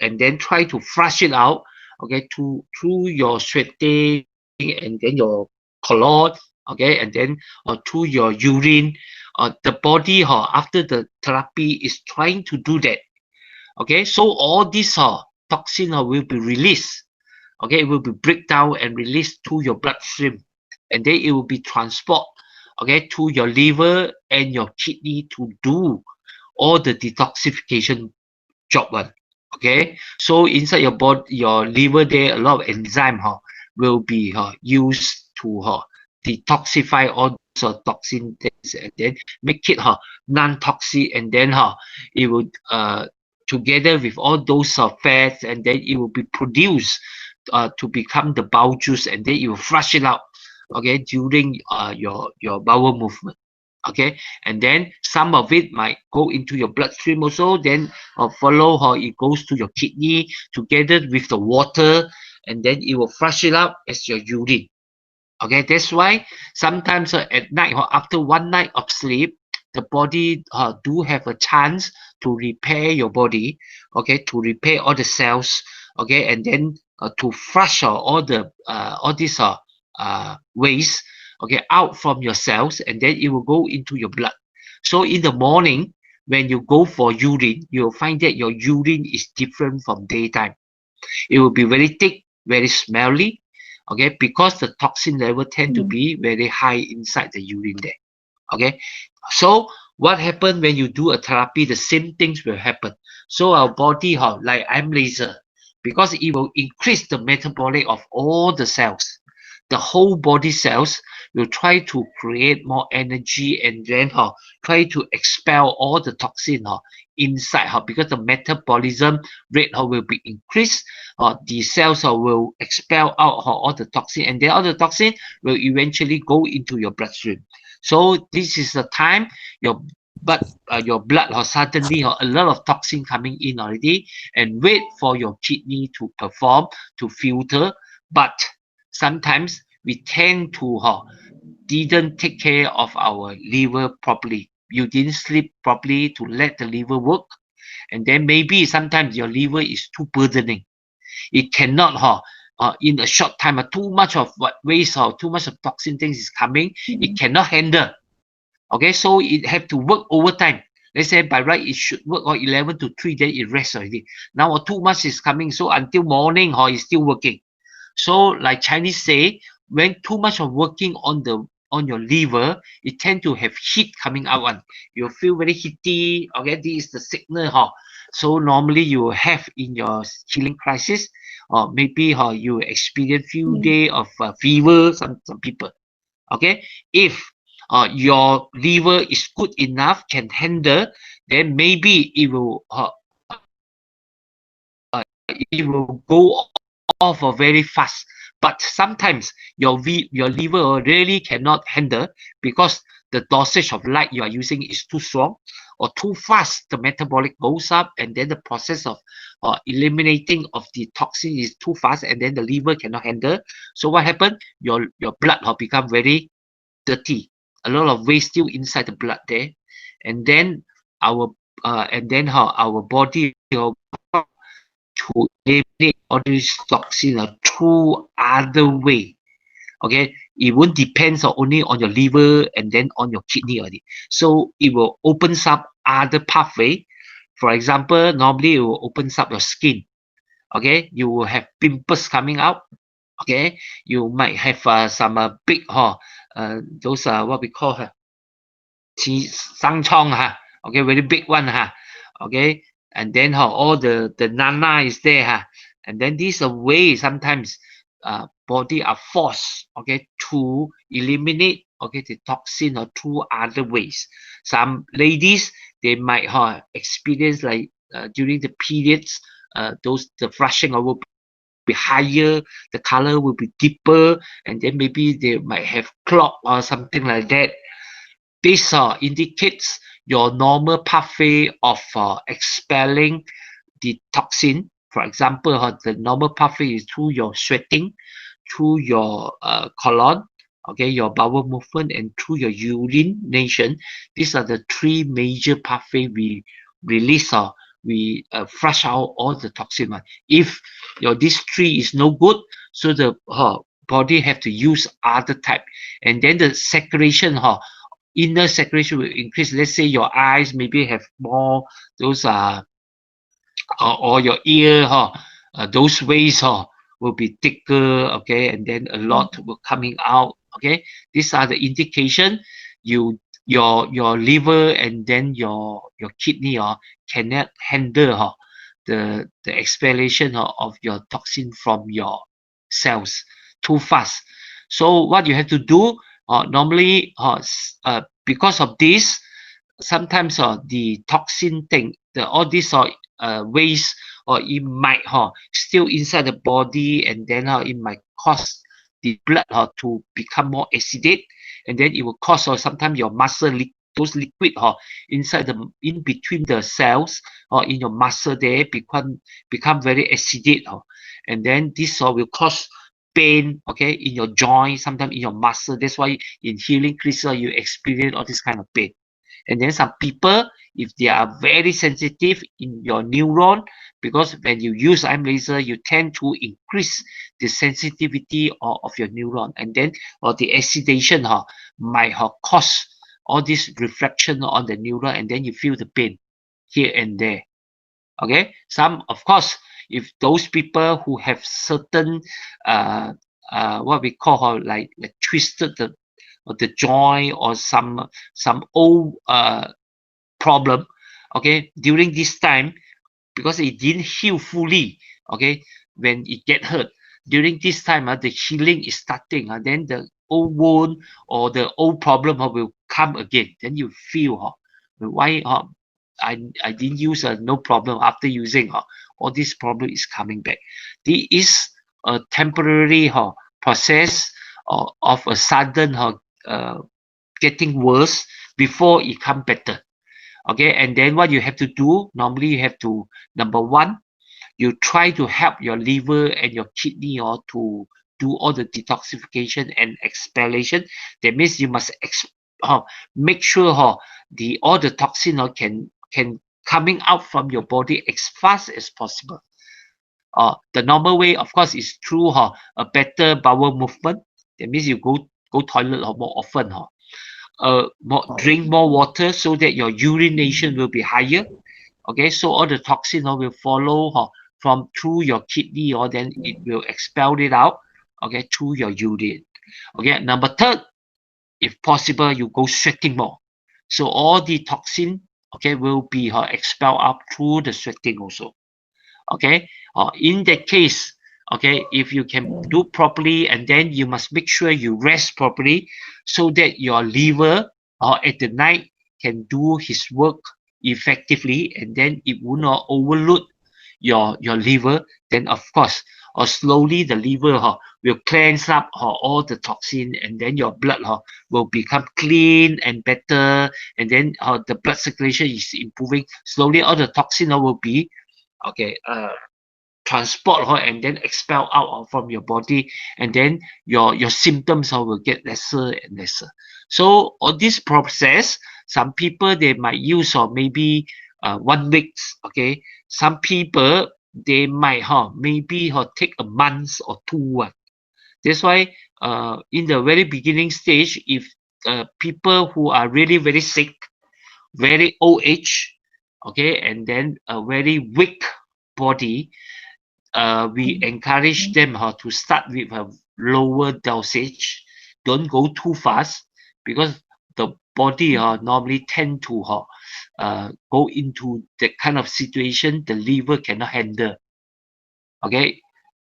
and then try to flush it out, okay, through your sweating, and then your colon, okay, and then through your urine. The body after the therapy is trying to do that. Okay, so all these toxin will be released. Okay, it will be break down and released to your bloodstream, and then it will be transport, okay, to your liver and your kidney to do all the detoxification job one. Okay, so inside your body, your liver there, a lot of enzyme will be used to detoxify all those toxin things, and then make it non-toxic, and then it will together with all those fats, and then it will be produced to become the bowel juice, and then you will flush it out, okay, during your bowel movement. Okay, and then some of it might go into your bloodstream also, then follow how it goes to your kidney together with the water, and then it will flush it out as your urine. Okay, that's why sometimes at night or after one night of sleep, the body do have a chance to repair your body, okay, to repair all the cells, okay, and then to flush all these waste, okay, out from your cells, and then it will go into your blood. So in the morning when you go for urine, you'll find that your urine is different from daytime. It will be very thick, very smelly, okay, because the toxin level tend to be very high inside the urine there. Okay, so what happens when you do a therapy? The same things will happen. So our body like iron laser, because it will increase the metabolic of all the cells, the whole body cells will try to create more energy, and then try to expel all the toxin inside, because the metabolism rate will be increased. The cells will expel out all the toxin, and then all the toxin will eventually go into your bloodstream. So this is the time your blood suddenly a lot of toxin coming in already, and wait for your kidney to perform, to filter. But sometimes we tend to didn't take care of our liver properly. You didn't sleep properly to let the liver work, and then maybe sometimes your liver is too burdening. It cannot in a short time, too much of waste or too much of toxin things is coming. It cannot handle. Okay, so it have to work overtime. Let's say by right it should work on 11 to 3, then it rests already. Now too much is coming, so until morning it's still working. So like Chinese say, when too much of working on your liver, it tend to have heat coming out. One, you feel very heaty. Okay, this is the signal. So normally you will have in your healing crisis, or maybe you experience few days of fever. Some people. Okay, if your liver is good enough, can handle, then maybe it will go off very fast. But sometimes your liver really cannot handle because the dosage of light you are using is too strong or too fast. The metabolic goes up, and then the process of eliminating of the toxin is too fast, and then the liver cannot handle. So what happened? Your blood become very dirty. A lot of waste still inside the blood there, and then our our body to eliminate all these toxins through other way. Okay, it won't depend only on your liver and then on your kidney already. So it will opens up other pathway. For example, normally it will opens up your skin. Okay, you will have pimples coming out. Okay, you might have some big those what we call okay, very big one okay, and then all the nana is there and then this way sometimes body are forced, okay, to eliminate, okay, the toxin or through other ways. Some ladies, they might experience like during the periods, the flushing will be higher, the color will be deeper, and then maybe they might have clot or something like that. This indicates your normal pathway of expelling the toxin. For example, the normal pathway is through your sweating, through your colon, okay, your bowel movement, and through your urination. These are the three major pathway we release we flush out all the toxin. If this three is no good, so the body have to use other type, and then the secretion inner secretion will increase. Let's say your eyes maybe have more those or your ear those ways will be thicker, okay, and then a lot will coming out. Okay, these are the indication your liver and then your kidney cannot handle the expellation of your toxin from your cells too fast. So what you have to do normally because of this, sometimes the toxin thing, all these waste, or it might still inside the body, and then it might cause the blood to become more acidic, and then it will cause sometimes your muscle those liquid inside in between the cells or in your muscle there become very acidic, and then this will cause pain, okay, in your joint, sometimes in your muscle. That's why in healing crystal you experience all this kind of pain. And then some people, if they are very sensitive in your neuron, because when you use IM laser, you tend to increase the sensitivity of your neuron, and then the acidation might cause all this reflection on the neuron, and then you feel the pain here and there. Okay, some, of course, if those people who have certain what we call like twisted the joint, or some old problem, okay, during this time, because it didn't heal fully, okay, when it get hurt during this time, the healing is starting, then the old wound or the old problem will come again. Then you feel why I didn't use no problem, after using all this problem is coming back. This is a temporary process of a sudden getting worse before it come better. Okay, and then what you have to do, normally you have to, number one, you try to help your liver and your kidney to do all the detoxification and expellation. That means you must make sure all the toxin can coming out from your body as fast as possible. The normal way, of course, is through a better bowel movement. That means you go toilet more often. drink more water so that your urination will be higher. Okay, so all the toxin will follow from through your kidney, or then it will expel it out, okay, through your urine. Okay, number third, if possible, you go sweating more. So all the toxin, okay, will be expelled out through the sweating also. Okay, in that case, okay, if you can do properly, and then you must make sure you rest properly so that your liver at the night can do his work effectively, and then it will not overload your liver. Then of course, or slowly the liver will cleanse up all the toxin, and then your blood will become clean and better, and then the blood circulation is improving slowly. All the toxin will be okay transport and then expel out from your body, and then your symptoms will get lesser and lesser. So on this process, some people they might use maybe 1 week. Okay, some people they might maybe take a month or two. That's why in the very beginning stage, if people who are really very sick, very old age, okay, and then a very weak body, we encourage them to start with a lower dosage. Don't go too fast, because the body normally tend to go into that kind of situation the liver cannot handle. Okay,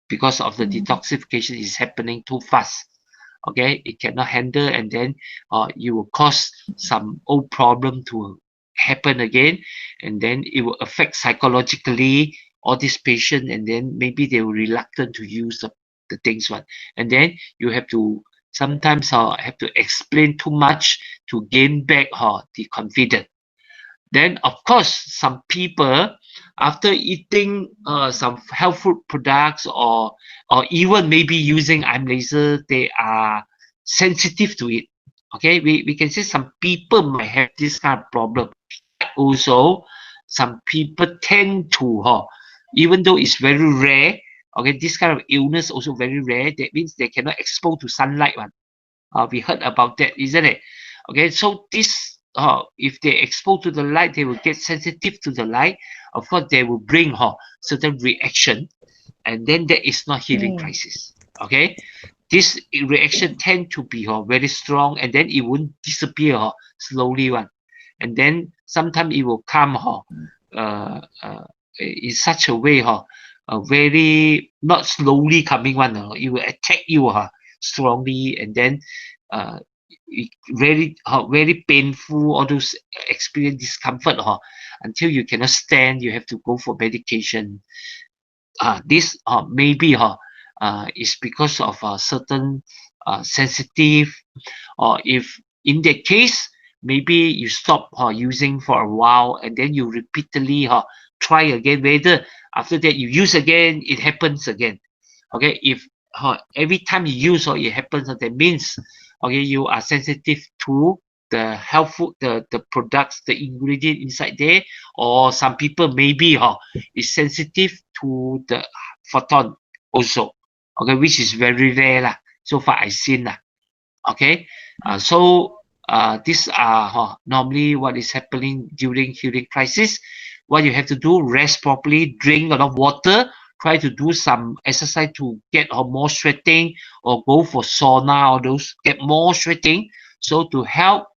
because of the detoxification is happening too fast. Okay, it cannot handle, and then you will cause some old problem to happen again, and then it will affect psychologically all this patient, and then maybe they were reluctant to use the things one, and then you have to sometimes have to explain too much to gain back the confidence. Then of course some people, after eating some health food products, or even maybe using eye laser, they are sensitive to it. Okay, we can say some people might have this kind of problem. Also, some people tend to even though it's very rare, okay, this kind of illness also very rare. That means they cannot expose to sunlight one. We heard about that, isn't it? Okay, so this if they expose to the light, they will get sensitive to the light. Of course, they will bring certain reaction, and then there is not healing crisis. Okay, this reaction tend to be very strong, and then it won't disappear slowly one, and then sometimes it will come in such a way very not slowly coming one. It will attack you strongly, and then very very painful, all those experience discomfort until you cannot stand, you have to go for medication. This maybe is because of certain sensitive, or if in that case maybe you stop using for a while, and then you repeatedly try again, whether after that you use again, it happens again. Okay, if every time you use it happens, that means okay, you are sensitive to the health food, the products, the ingredient inside there, or some people maybe is sensitive to the photon also. Okay, which is very rare lah. So far I seen lah. Okay, so these are normally what is happening during healing crisis. What you have to do: rest properly, drink a lot of water, try to do some exercise to get more sweating, or go for sauna, or those get more sweating, so to help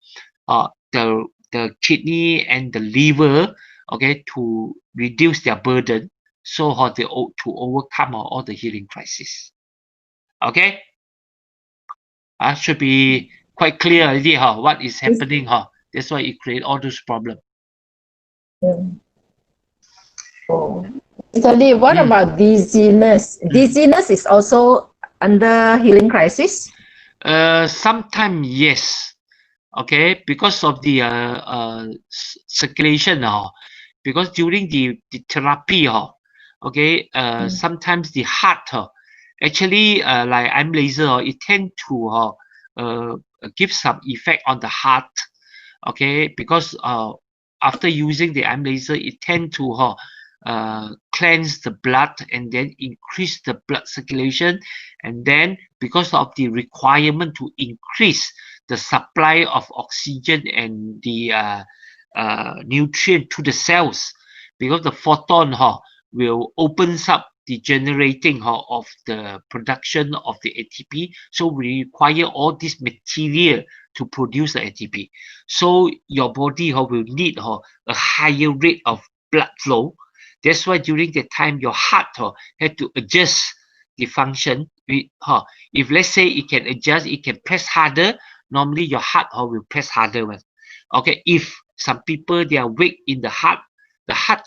the kidney and the liver, okay, to reduce their burden, so to overcome all the healing crisis. Okay, should be quite clear already what is happening. That's why it create all those problems. Italy, what about dizziness? Dizziness is also under healing crisis? Sometimes yes. Okay, because of the circulation because during the therapy okay, sometimes the heart actually like eye laser it tend to give some effect on the heart. Okay, because after using the eye laser, it tend to cleanse the blood, and then increase the blood circulation, and then because of the requirement to increase the supply of oxygen and the nutrient to the cells, because the photon will opens up the generating of the production of the ATP. So we require all this material to produce the ATP. So your body will need a higher rate of blood flow. That's why during the time your heart had to adjust the function. If let's say it can adjust, it can press harder. Normally your heart will press harder. Okay, if some people they are weak in the heart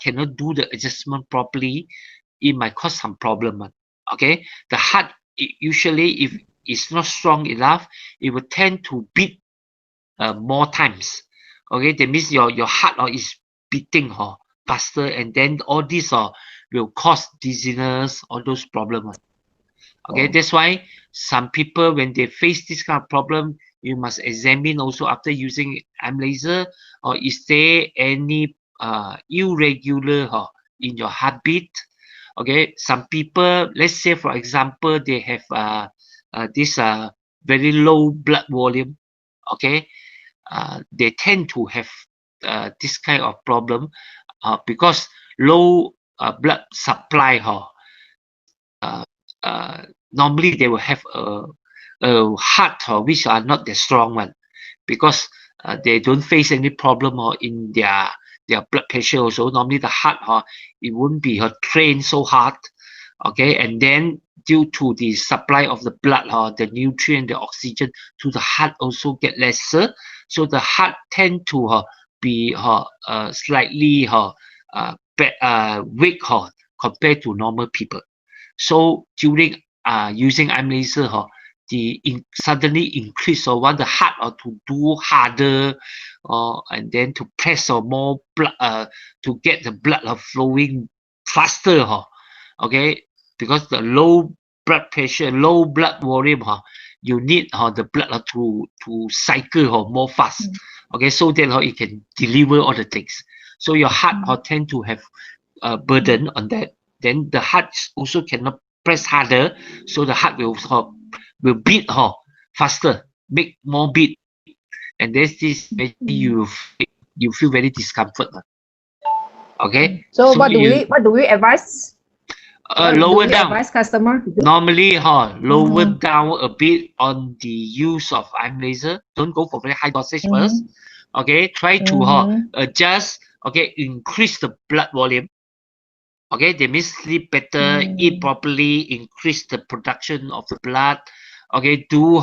cannot do the adjustment properly, it might cause some problem. Okay, the heart usually if it's not strong enough, it will tend to beat more times. Okay, that means your heart is beating faster, and then all this will cause dizziness, all those problems. Okay, that's why some people when they face this kind of problem, you must examine also after using laser, or is there any irregular in your heartbeat. Okay, some people, let's say for example, they have this very low blood volume. Okay, they tend to have this kind of problem because low blood supply. Normally they will have a heart which are not the strong one, because they don't face any problem in their blood pressure also. Normally the heart it won't be trained so hard. Okay, and then due to the supply of the blood the nutrient, the oxygen to the heart also get lesser, so the heart tend to be slightly weak compared to normal people. So during using laser, suddenly increase or want the heart to do harder, and then to press more blood to get the blood flowing faster. Okay, because the low blood pressure, low blood volume, you need the blood to cycle more fast. Okay, so that it can deliver all the things. So your heart tend to have a burden on that. Then the heart also cannot press harder, so the heart will beat faster, make more beat, and there's this you feel very discomfort. Okay. So what do we advise? Lower down. Advise customer to do? Normally, lower down a bit on the use of laser. Don't go for very high dosage first. Okay, try to adjust. Okay, increase the blood volume. Okay, they means sleep better, eat properly, increase the production of the blood. Okay, do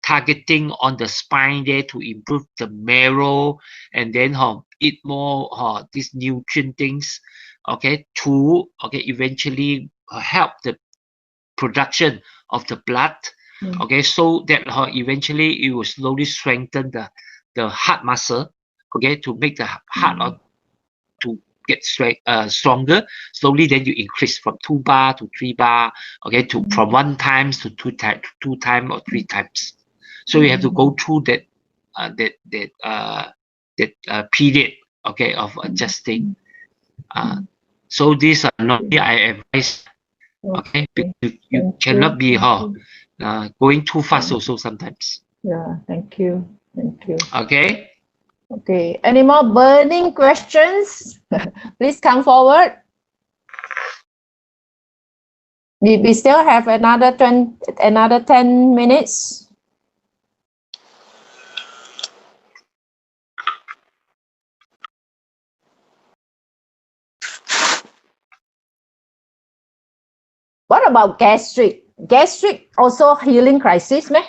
targeting on the spine there to improve the marrow, and then eat more these nutrient things. Okay, to eventually help the production of the blood. Okay, so that eventually it will slowly strengthen the heart muscle. Okay, to make the heart to get stronger. Slowly then you increase from 2 bar to 3 bar. Okay, to from 1 times to 2 times or 3 times. So you have to go through that period, okay, of adjusting. So these are not I advise. Okay, you cannot be going too fast also sometimes. Yeah, thank you. Okay. Okay, any more burning questions? Please come forward. We still have another 10 minutes. What about gastric? Gastric also healing crisis, meh?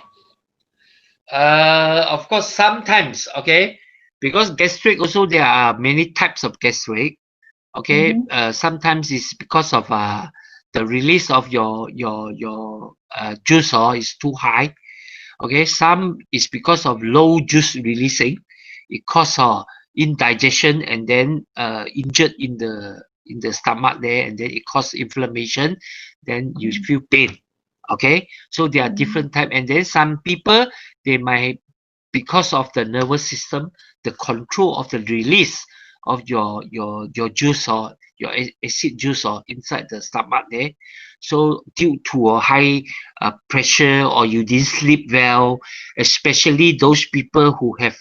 Of course, sometimes, okay, because gastric also there are many types of gastric. Okay, sometimes it's because of the release of your juice is too high. Okay, some is because of low juice releasing. It causes indigestion and then injured in the stomach there, and then it causes inflammation. Then you feel pain. Okay, so there are different type, and then some people they might, because of the nervous system, the control of the release of your juice or acid juice or inside the stomach there. So due to a high pressure, or you didn't sleep well, especially those people who have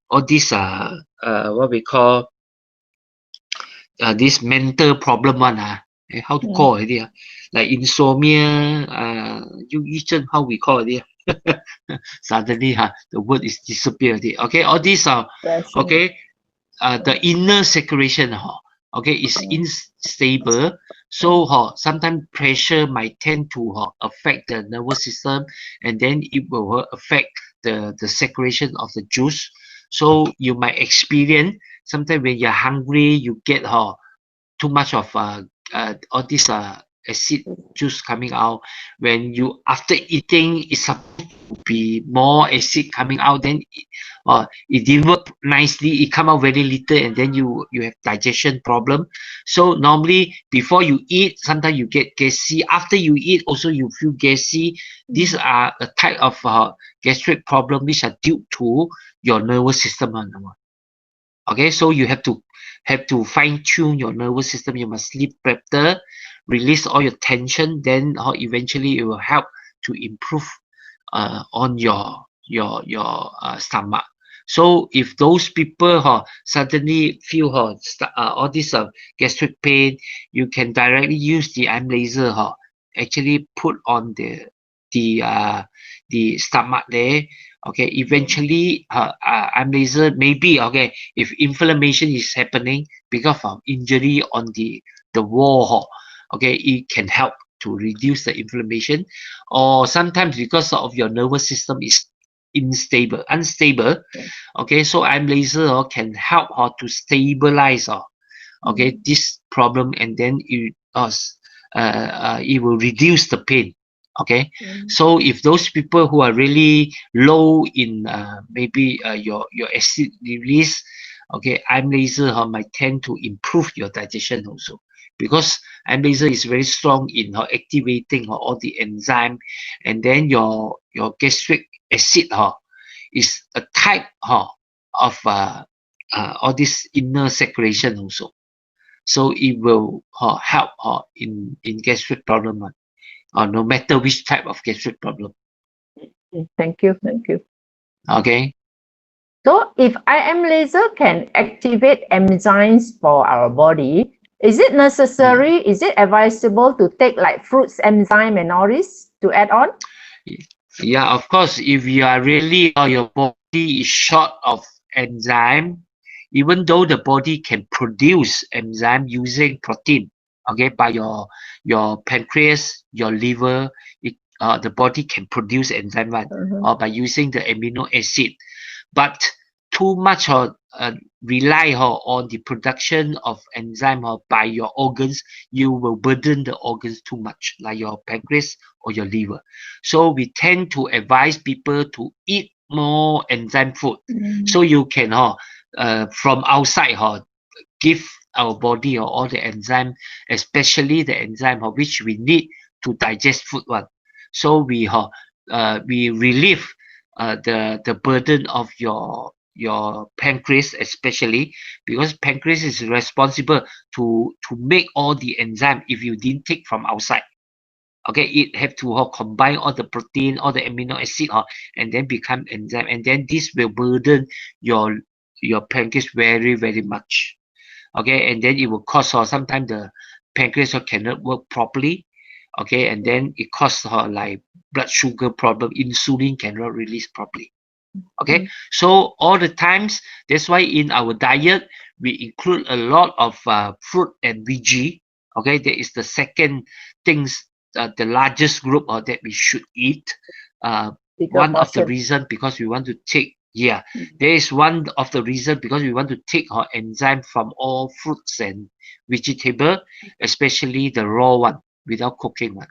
all these what we call this mental problem one how to call it like insomnia, 忧郁症, how we call it suddenly the word is disappeared. Okay, all these are okay. The inner circulation okay is unstable, so sometimes pressure might tend to affect the nervous system, and then it will affect the circulation of the juice. So you might experience sometimes when you're hungry, you get too much of all this acid juice coming out. When you after eating, it's supposed to be more acid coming out, then it didn't work nicely, it come out very little, and then you have digestion problem. So normally before you eat, sometimes you get gassy. After you eat also you feel gassy. These are a type of gastric problem which are due to your nervous system. Okay, so you have to fine tune your nervous system. You must sleep better, release all your tension, then eventually it will help to improve on your stomach. So if those people suddenly feel all this gastric pain, you can directly use the arm laser actually put on the stomach there. Okay, eventually arm laser maybe, okay, if inflammation is happening because of injury on the wall, okay, it can help to reduce the inflammation. Or sometimes because of your nervous system is unstable, okay, so arm laser can help to stabilize okay this problem, and then it will reduce the pain. Okay, so if those people who are really low in maybe your acid release, okay, arm laser might tend to improve your digestion also, because arm laser is very strong in activating all the enzyme, and then your gastric acid is a type of all this inner circulation also. So it will help in gastric problem, no matter which type of gastric problem. Thank you. Okay. So if IM laser can activate enzymes for our body, is it necessary? Is it advisable to take like fruits enzyme and all this to add on? Yeah, of course. If you are really your body is short of enzyme, even though the body can produce enzyme using protein, okay, by your pancreas, your liver, the body can produce enzyme or by using the amino acid, but too much rely on the production of enzyme by your organs, you will burden the organs too much, like your pancreas or your liver. So we tend to advise people to eat more enzyme food, so you can from outside give our body all the enzyme, especially the enzyme which we need to digest food one. So we relieve the burden of your pancreas, especially because pancreas is responsible to make all the enzyme. If you didn't take from outside, okay, it have to combine all the protein, all the amino acid and then become enzyme, and then this will burden your pancreas very much. Okay, and then it will cause sometimes the pancreas cannot work properly. Okay, and then it causes like blood sugar problem, insulin cannot release properly. Okay, so all the times, that's why in our diet we include a lot of fruit and veggie. Okay, that is the second things, the largest group that we should eat. One of the reason because we want to take, there is one of the reason because we want to take our enzyme from all fruits and vegetable, especially the raw one without cooking one.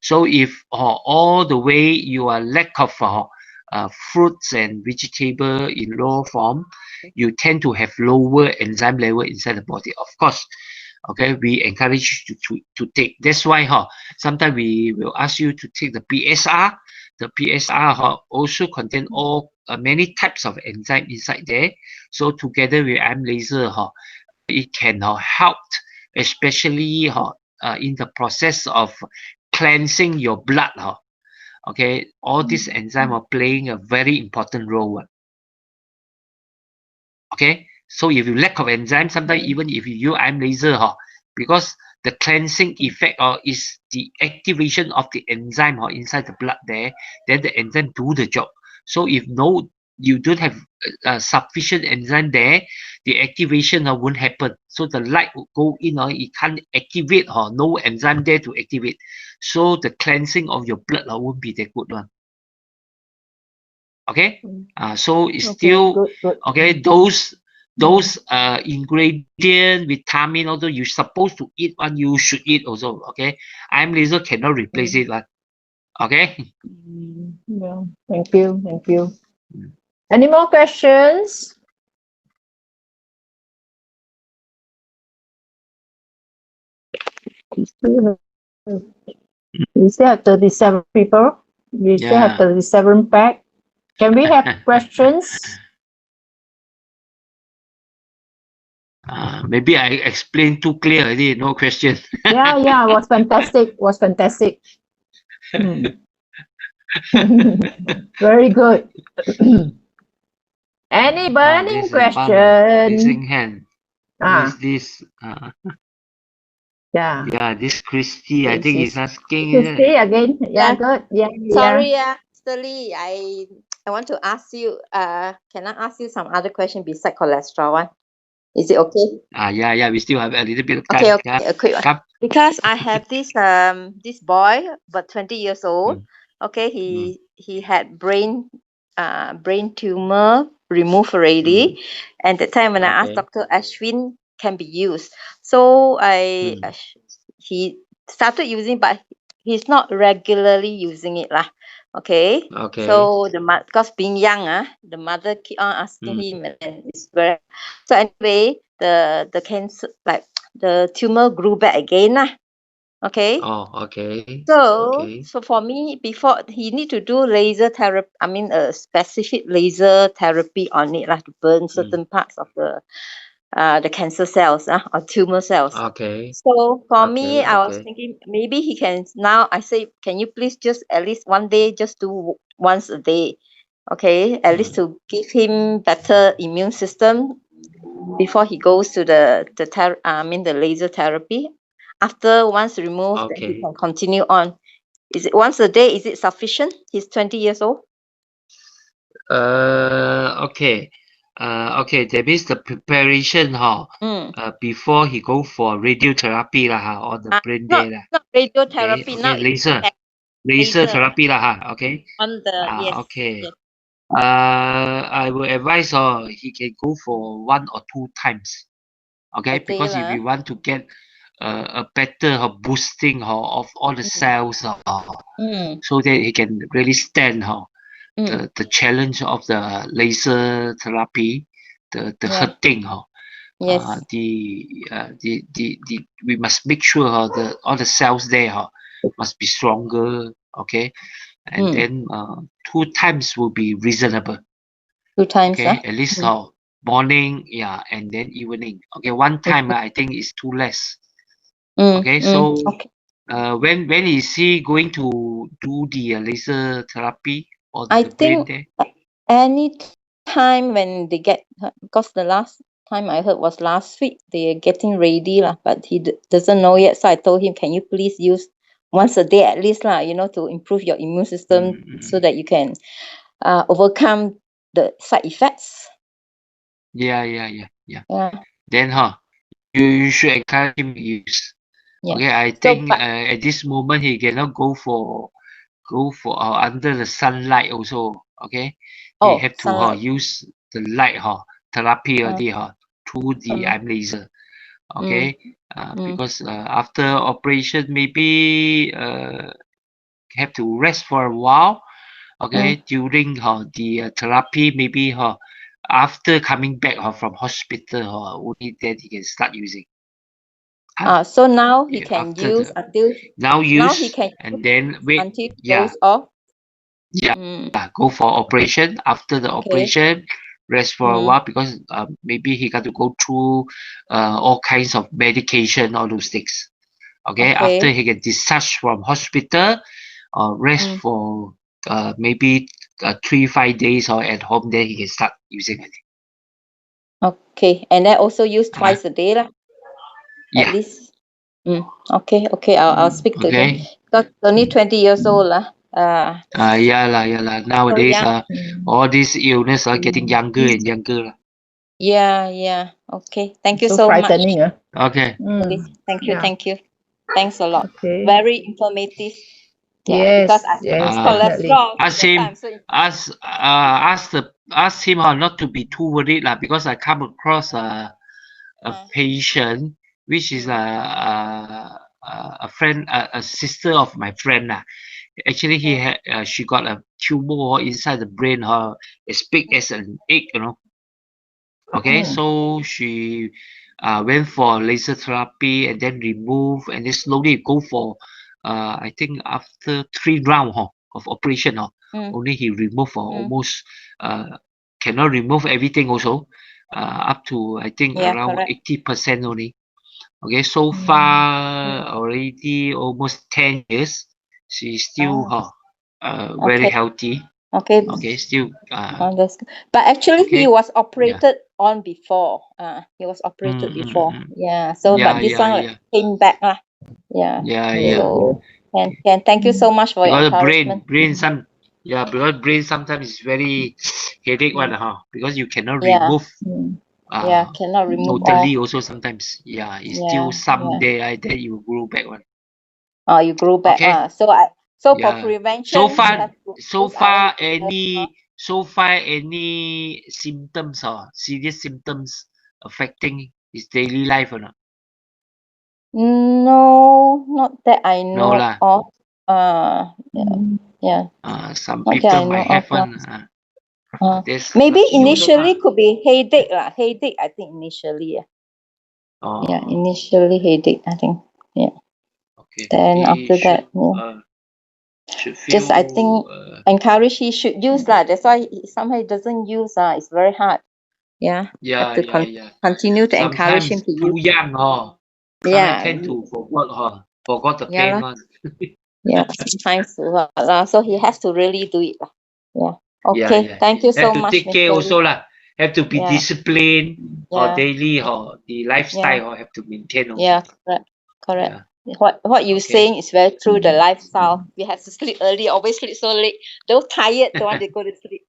So if all the way you are lack of fruits and vegetable in raw form, you tend to have lower enzyme level inside the body. Of course, okay, we encourage you to take. That's why sometimes we will ask you to take the PSR. The PSR also contain all many types of enzyme inside there. So together with arm laser, it can help especially in the process of cleansing your blood. Okay, all these enzymes are playing a very important role. Okay, so if you lack of enzyme, sometimes even if you use iron laser, because the cleansing effect is the activation of the enzyme inside the blood there, then the enzyme do the job. So if you don't have sufficient enzyme there, the activation won't happen. So the light will go in, it can't activate, no enzyme there to activate. So the cleansing of your blood won't be that good one. Okay, so it's still good. okay. Those ingredient, vitamin, although you're supposed to eat one, you should eat also. Okay, iron laser cannot replace it one. Okay. Yeah, thank you. Any more questions? We still have 37 people. We still have 37 pack. Can we have questions? Maybe I explained too clear already. No question. Yeah, was fantastic. Very good. Any burning This question? raising hand. This Yeah. yeah, this Christy, I think is asking. Christy again. Yeah, good. Yeah. Sorry, Mr. Lee, I want to ask you, can I ask you some other question beside cholesterol one? Is it okay? Yeah, we still have a little bit of time. Okay, a quick one. Because I have this this boy, but 20 years old. Okay, he had brain tumor removed already, and the time when I asked Dr. Ashwin can be used, so he started using, but he's not regularly using it lah. Okay. So because being young, the mother keep on asking him, and it's very. So anyway, the cancer, like the tumor grew back again lah. Okay. So for me, before he need to do laser therapy, I mean a specific laser therapy on it lah, to burn certain parts of the cancer cells or tumor cells. So for me, I was thinking maybe he can now. I say, can you please just at least one day, just do once a day, okay? At least to give him better immune system before he goes to the laser therapy. After once removed, then he can continue on. Is it once a day? Is it sufficient? He's 20 years old. Okay. That means the preparation before he go for radiotherapy on the brain there lah. Not radiotherapy, now laser therapy lah okay. On the yes. Okay. Yes. I will advise he can go for 1 or 2 times. Okay, because if you want to get a better boosting of all the cells so that he can really stand the challenge of the laser therapy, the hurting Yes. we must make sure all the cells there must be stronger. Okay, and then 2 times will be reasonable. 2 times. Okay, at least morning, and then evening. Okay, 1 time I think is too less. Okay, so when is he going to do the laser therapy or the brain there? Any time when they get, because the last time I heard was last week, they are getting ready lah, but he doesn't know yet. So I told him, can you please use once a day at least lah, to improve your immune system so that you can overcome the side effects. Yeah. Then you should encourage him to use. Okay, I think at this moment he cannot go for under the sunlight also. Okay, he have to use the light therapy already through the iron laser. Okay, because after operation maybe have to rest for a while. Okay, during the therapy, maybe after coming back from hospital only then he can start using. So now he can use until he can and then wait until he goes off. go for operation. After the operation, rest for a while because maybe he got to go through all kinds of medication, all those things. Okay, after he get discharged from hospital, rest for maybe 3-5 days or at home, then he can start using it. Okay, and then also use twice a day lah. Yeah. At least. Okay, I'll speak to him. Okay. Because only 20 years old lah. Yeah lah. Nowadays, young. all these illness are getting younger and younger lah. Yeah. Okay. Thank you So so much. frightening, Okay. Thank you. Yeah. Thank you. Thanks a lot. Okay. Very informative. Yeah, Yes, because I yes, cholesterol. definitely. Ask him. Ask him not to be too worried lah, because I come across a patient which is a friend, a sister of my friend lah. Actually, she got a tumor inside the brain, as big as an egg, you know. Okay, so she went for laser therapy and then remove, and then slowly go for I think after 3 rounds of operation, only he removed for almost cannot remove everything also, up to I think around 80% only. Okay, so far already almost 10 years, she's still very healthy. Okay, still. That's good. But actually, he was operated on before. He was operated before. Yeah. So, but this one like, came back lah. Yeah. So, and thank you so much for your encouragement. Because brain sometimes is very headache one, because you cannot remove. Cannot remove totally all. also sometimes. It's still someday that you grow back one. You grow back. Okay. So for prevention. So far any symptoms or serious symptoms affecting his daily life or not? No, not that I know lah. of. Some Not people that I know might have of, one. Maybe initially could be headache lah. Headache, I think initially. Yeah, initially headache, I think. Yeah. Okay. Then He after should, that, should just I feel, think encourage he should use lah. That's why somehow he doesn't use. It's very hard. Yeah. Have to continue to encourage him to too use. young, Yeah. tend to forgot the pain one. Yeah, sometimes so he has to really do it lah. Yeah. Okay. Thank you so Have to much. take care Mr. also Lee. lah. Have to be disciplined or daily or the lifestyle or have to maintain also. Yeah, correct. What you saying is very true. The lifestyle, we have to sleep early, always sleep so late. Those tired don't want to go to sleep.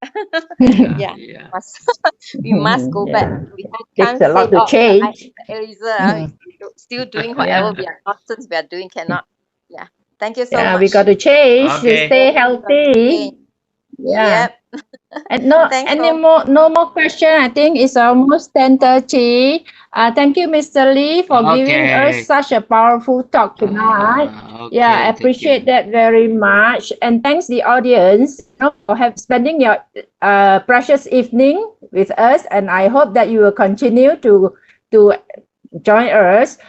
We must go back. We can't Takes a lot to change. Elisa, still doing whatever we are nonsense we are doing cannot. Yeah. Thank you so much. We got to change to Okay. stay healthy. Yeah. Yep. And no more question. I think it's almost 10:30. Thank you, Mr. Lee, for giving us such a powerful talk tonight. I appreciate that very much. And thanks the audience, for spending your precious evening with us. And I hope that you will continue to join us.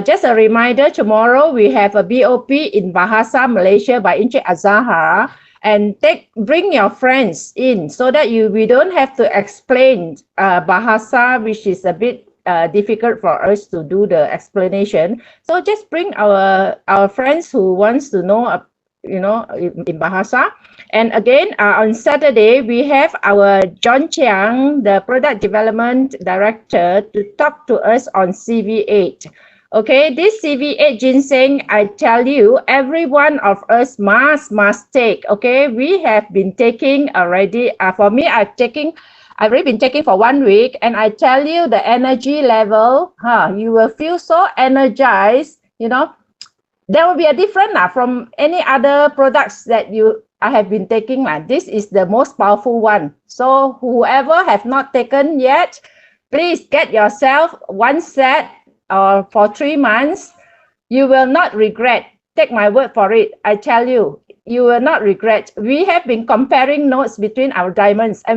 Just a reminder, tomorrow we have a BOP in Bahasa, Malaysia by Encik Azahar. And bring your friends in so that we don't have to explain Bahasa, which is a bit difficult for us to do the explanation. So just bring our friends who wants to know, in Bahasa. And again, on Saturday, we have our John Chiang, the Product Development Director, to talk to us on CV8. Okay, this CV8 ginseng, I tell you, every one of us must take. Okay, we have been taking already. For me, I've already been taking for 1 week, and I tell you the energy level, you will feel so energized. There will be a different from any other products that I have been taking. This is the most powerful one. So whoever have not taken yet, please get yourself 1 set. For 3 months, you will not regret. Take my word for it. I tell you, you will not regret. We have been comparing notes between our diamonds. And